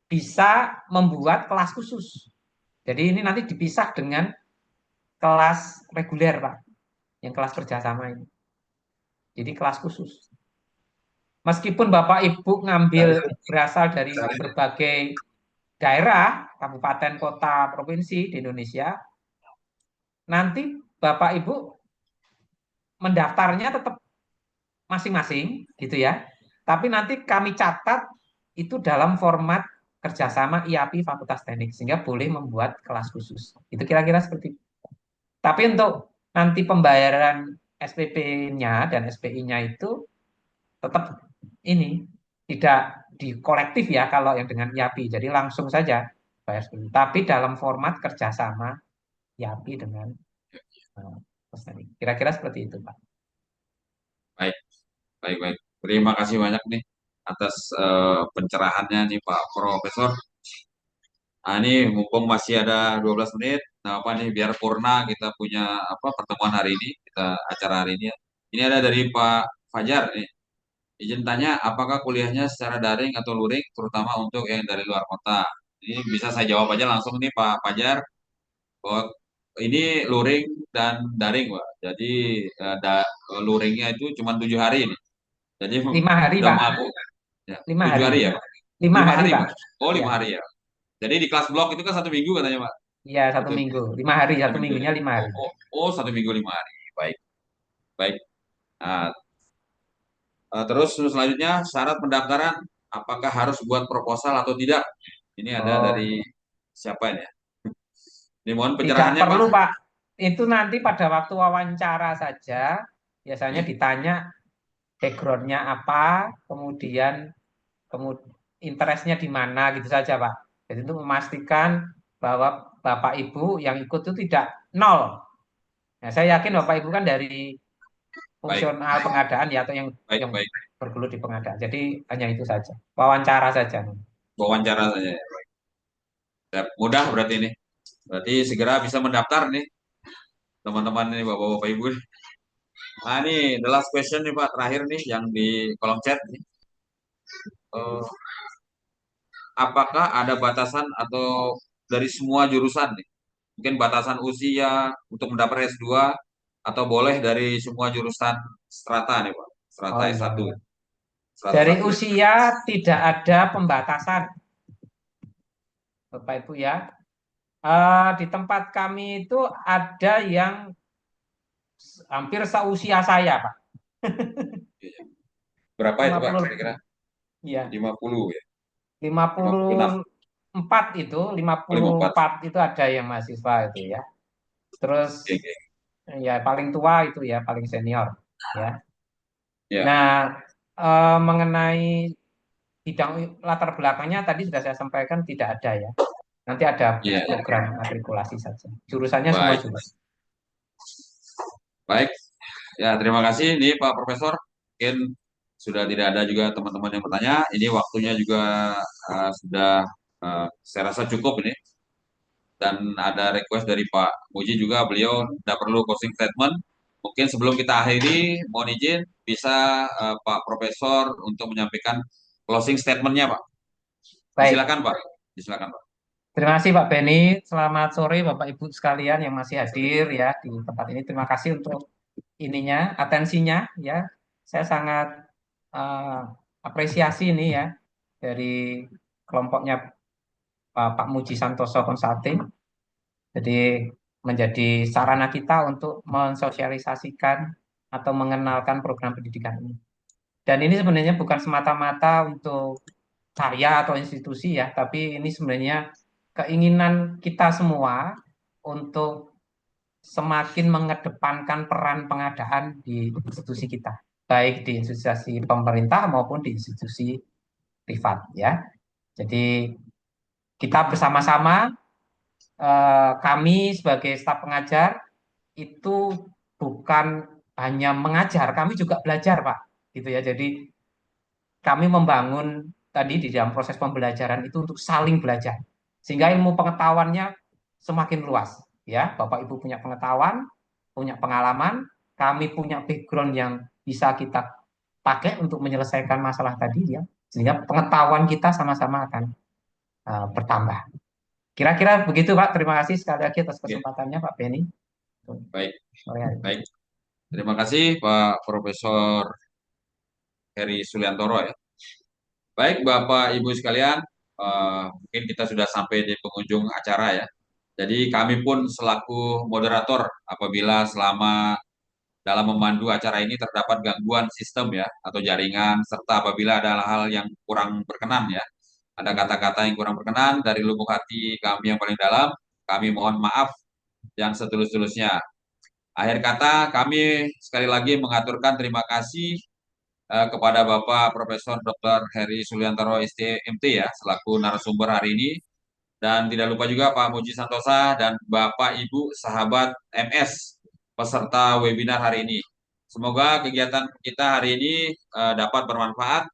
S3: bisa membuat kelas khusus. Jadi ini nanti dipisah dengan kelas reguler, Pak, yang kelas kerjasama ini. Jadi kelas khusus. Meskipun Bapak Ibu ngambil berasal dari berbagai daerah, kabupaten, kota, provinsi di Indonesia, nanti Bapak Ibu mendaftarnya tetap masing-masing, gitu ya. Tapi nanti kami catat itu dalam format kerjasama IAPI Fakultas Teknik, sehingga boleh membuat kelas khusus. Itu kira-kira seperti itu. Tapi untuk nanti pembayaran SPP-nya dan SPI-nya itu tetap ini tidak di kolektif ya kalau yang dengan YAPI. Jadi langsung saja bayar SPP. Tapi dalam format kerjasama YAPI dengan kira-kira seperti itu, Pak.
S1: Baik, baik, baik. Terima kasih banyak nih atas pencerahannya nih Pak Profesor. Nah, ini mumpung masih ada 12 menit, nah apa nih biar purna kita punya apa pertemuan hari ini, kita acara hari ini ya. Ini ada dari Pak Fajar nih. Izin tanya, apakah kuliahnya secara daring atau luring, terutama untuk yang dari luar kota? Ini bisa saya jawab aja langsung nih Pak Fajar, bahwa ini luring dan daring, Pak. Jadi luringnya itu cuma 7 hari ini. Jadi
S3: 5 hari,
S1: udah
S3: Pak.
S1: mau aku ya,
S3: 5
S1: tujuh
S3: hari.
S1: hari ya Pak.
S3: 5
S1: lima
S3: hari,
S1: hari
S3: Pak.
S1: Pak. Oh
S3: Ya.
S1: 5 hari ya. Jadi di kelas blok itu kan 1 minggu katanya Pak.
S3: Iya, satu
S1: Betul.
S3: minggu. 5 hari,
S1: Satu
S3: satu
S1: minggu ya.
S3: minggunya 5 hari.
S1: Oh, 1 minggu 5 hari. Baik, baik. Nah, terus selanjutnya syarat pendaftaran apakah harus buat proposal atau tidak? Ini ada
S3: Oh,
S1: dari siapa ini ya? Ini mohon
S3: tidak
S1: pencerahannya Pak.
S3: perlu, Pak. Itu nanti pada waktu wawancara saja, biasanya
S1: Oke,
S3: ditanya backgroundnya apa, kemudian interestnya di mana, gitu saja, Pak. Jadi untuk memastikan bahwa Bapak Ibu yang ikut itu tidak nol. Nah, saya yakin Bapak Ibu kan dari
S1: baik,
S3: fungsional pengadaan ya, atau yang
S1: baik,
S3: yang
S1: baik.
S3: bergelut di pengadaan. Jadi hanya itu saja, wawancara saja.
S1: Wawancara saja ya. Ya, mudah berarti ini. Berarti segera bisa mendaftar nih teman-teman ini Bapak-bapak Ibu. Nah, ini the last question nih Pak, terakhir nih yang di kolom chat nih. Eh, apakah ada batasan atau dari semua jurusan nih? Mungkin batasan usia untuk mendapat S2 atau boleh dari semua jurusan strata nih Pak. Strata
S3: Oh
S1: S1,
S3: iya.
S1: strata
S3: Dari
S1: 1 ya.
S3: usia tidak ada pembatasan, Bapak Ibu ya. Di tempat kami itu ada yang hampir seusia saya, Pak.
S1: Berapa itu Pak
S3: 50
S1: kira-kira?
S3: lebih. Iya,
S1: 50 ya.
S3: lima
S1: 56,
S3: puluh empat itu, lima
S1: oh,
S3: puluh
S1: 54.
S3: empat itu ada yang mahasiswa itu ya. Terus
S1: Oke, oke.
S3: ya paling tua itu ya, paling senior ya.
S1: Ya,
S3: Nah, mengenai bidang latar belakangnya tadi sudah saya sampaikan tidak ada ya. Nanti ada
S1: iya, iya.
S3: program matrikulasi saja. Jurusannya semua
S1: Baik,
S3: jurusan.
S1: baik. Ya, terima kasih nih Pak Profesor. Mungkin sudah tidak ada juga teman-teman yang bertanya. Ini waktunya juga sudah saya rasa cukup ini. Dan ada request dari Pak Muji juga, beliau tidak perlu closing statement. Mungkin sebelum kita akhiri, mohon izin bisa Pak Profesor untuk menyampaikan closing statementnya Pak.
S3: Baik,
S1: Disilakan Pak. Disilakan Pak.
S3: terima kasih Pak Beni. Selamat sore Bapak Ibu sekalian yang masih hadir ya di tempat ini. Terima kasih untuk ininya, atensinya ya. Saya sangat eh, apresiasi ini ya dari kelompoknya Pak Muji Santoso Consulting. Jadi menjadi sarana kita untuk mensosialisasikan atau mengenalkan program pendidikan ini. Dan ini sebenarnya bukan semata-mata untuk saya atau institusi ya, tapi ini sebenarnya keinginan kita semua untuk semakin mengedepankan peran pengadaan di institusi kita, baik di institusi pemerintah maupun di institusi privat ya. Jadi kita bersama-sama, kami sebagai staf pengajar itu bukan hanya mengajar, kami juga belajar Pak, gitu ya. Jadi kami membangun tadi di dalam proses pembelajaran itu untuk saling belajar sehingga ilmu pengetahuannya semakin luas ya. Bapak Ibu punya pengetahuan, punya pengalaman, kami punya background yang bisa kita pakai untuk menyelesaikan masalah tadi ya, sehingga pengetahuan kita sama-sama akan bertambah. Kira-kira begitu Pak. Terima kasih sekali lagi atas
S1: Oke,
S3: kesempatannya Pak Beni.
S1: baik,
S3: Sore hari ini.
S1: baik. Terima kasih Pak Profesor Heri Suliantoro ya. Baik Bapak Ibu sekalian, mungkin kita sudah sampai di penghujung acara ya. Jadi kami pun selaku moderator apabila selama dalam memandu acara ini terdapat gangguan sistem ya atau jaringan serta apabila ada hal-hal yang kurang berkenan ya. Ada kata-kata yang kurang berkenan dari lubuk hati kami yang paling dalam, kami mohon maaf yang setulus-tulusnya. Akhir kata kami sekali lagi mengaturkan terima kasih kepada Bapak Profesor Dr. Heri Suliantoro STMT ya selaku narasumber hari ini. Dan tidak lupa juga Pak Muji Santosa dan Bapak Ibu sahabat MS peserta webinar hari ini. Semoga kegiatan kita hari ini dapat bermanfaat.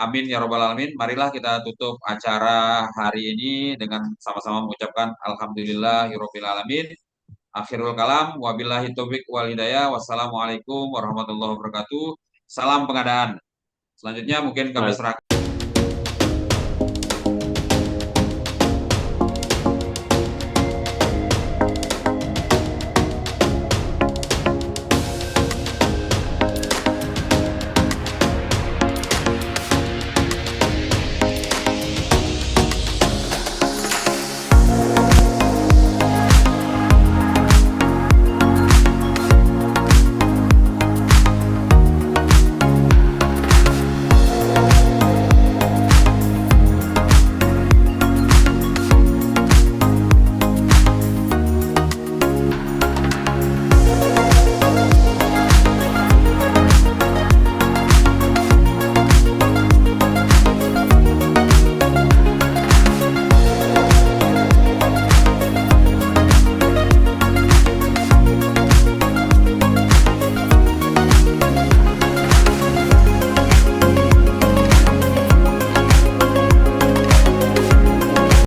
S1: Amin ya robbal alamin. Marilah kita tutup acara hari ini dengan sama-sama mengucapkan alhamdulillahirabbil alamin. Akhirul kalam wabillahi taufik wal hidayah. Wassalamualaikum warahmatullahi wabarakatuh. Salam pengadaan. Selanjutnya mungkin kami serahkan